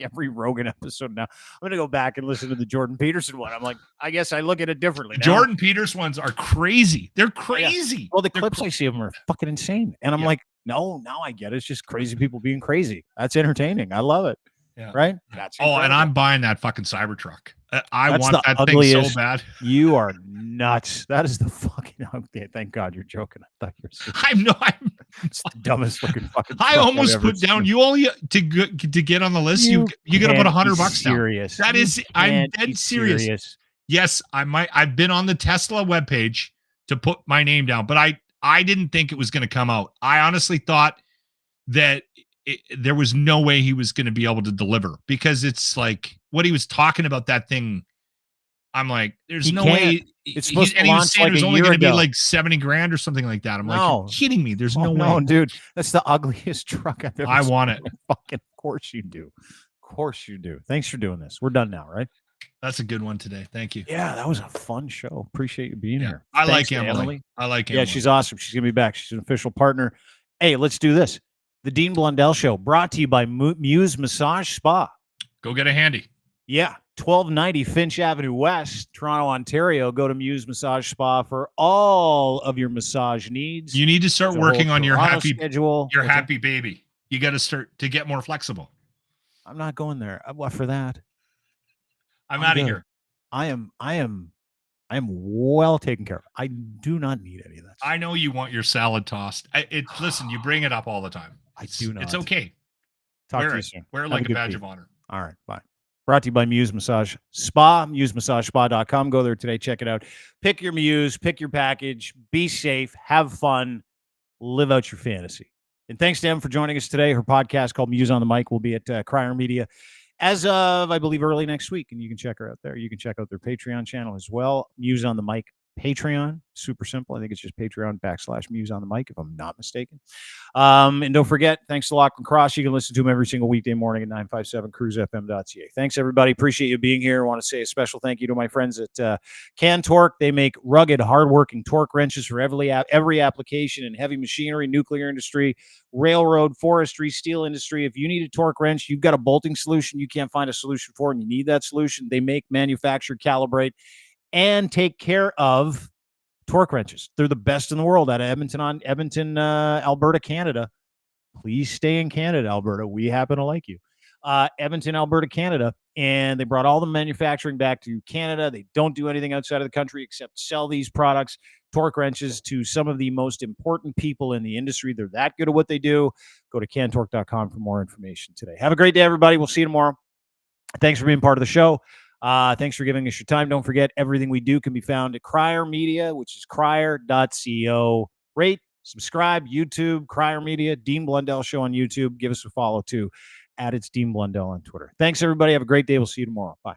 every Rogan episode now. I'm gonna go back and listen to the Jordan Peterson one. I'm like, I guess I look at it differently now. Jordan Peterson ones are crazy. They're crazy. Yeah. Well, the clips I see of them are fucking insane, and I'm like, no, now I get it. It's just crazy people being crazy. That's entertaining. I love it. Yeah. Right? That's and incredible. I'm buying that fucking Cybertruck. I That's want the that thing ugliest. so bad. You are nuts. That is the fucking ugly. Thank God you're joking. I thought you were. I'm It's the dumbest looking fucking. I truck almost I've ever put down. seen. You only to get on the list. You got to put $100 down. Serious. That You is. I'm can't be dead serious. Yes, I might. I've been on the Tesla webpage to put my name down, but I didn't think it was going to come out. I honestly thought that there was no way he was going to be able to deliver, because it's like what he was talking about, that thing. I'm like, there's no way. It's supposed to and he was launch saying like it was a only year going to be ago. like 70 grand or something like that. I'm like, No. you're kidding me. There's no way. No, dude, that's the ugliest truck I've ever I seen. want it. Fucking of course you do. Of course you do. Thanks for doing this. We're done now, right? That's a good one today. Thank you. Yeah, that was a fun show. Appreciate you being here. I Thanks like to Emily. I like Yeah, Emily. she's awesome. She's gonna be back. She's an official partner. Hey, let's do this. The Dean Blundell Show, brought to you by Muse Massage Spa. Go get a handy. Yeah, 1290 Finch Avenue West, Toronto, Ontario. Go to Muse Massage Spa for all of your massage needs. You need to start There's a whole working on your Toronto happy schedule. Your What's that? happy baby. You got to start to get more flexible. I'm not going there. What for that? I'm out of good. here. I am well taken care of. I do not need any of that. I know you want your salad tossed. Listen, you bring it up all the time. I do not. It's okay. Talk Wear to you it. soon. Wear it Have like a good badge week. of honor. All right, bye. Brought to you by Muse Massage Spa, musemassagespa.com. Go there today, check it out. Pick your Muse, pick your package, be safe, have fun, live out your fantasy. And thanks to Em for joining us today. Her podcast called Muse on the Mic will be at Crier Media as of, I believe, early next week, and you can check her out there. You can check out their Patreon channel as well, Muse on the Mic Patreon. Super simple. I think it's just Patreon.com/Muse on the Mic, if I'm not mistaken. And don't forget, thanks to Lachlan Cross. You can listen to him every single weekday morning at 957cruisefm.ca. Thanks, everybody. Appreciate you being here. I want to say a special thank you to my friends at Can Torque. They make rugged, hardworking torque wrenches for every application in heavy machinery, nuclear industry, railroad, forestry, steel industry. If you need a torque wrench, you've got a bolting solution you can't find a solution for, and you need that solution, they make, manufacture, calibrate, and take care of torque wrenches. They're the best in the world out of Edmonton, Alberta, Canada. Please stay in Canada, Alberta. We happen to like you. Edmonton, Alberta, Canada. And they brought all the manufacturing back to Canada. They don't do anything outside of the country except sell these products, torque wrenches, to some of the most important people in the industry. They're that good at what they do. Go to cantorque.com for more information today. Have a great day, everybody. We'll see you tomorrow. Thanks for being part of the show. Thanks for giving us your time. Don't forget, everything we do can be found at Crier Media, which is crier.co. Rate, subscribe, YouTube, Crier Media, Dean Blundell Show on YouTube. Give us a follow, too, at It's Dean Blundell on Twitter. Thanks, everybody. Have a great day. We'll see you tomorrow. Bye.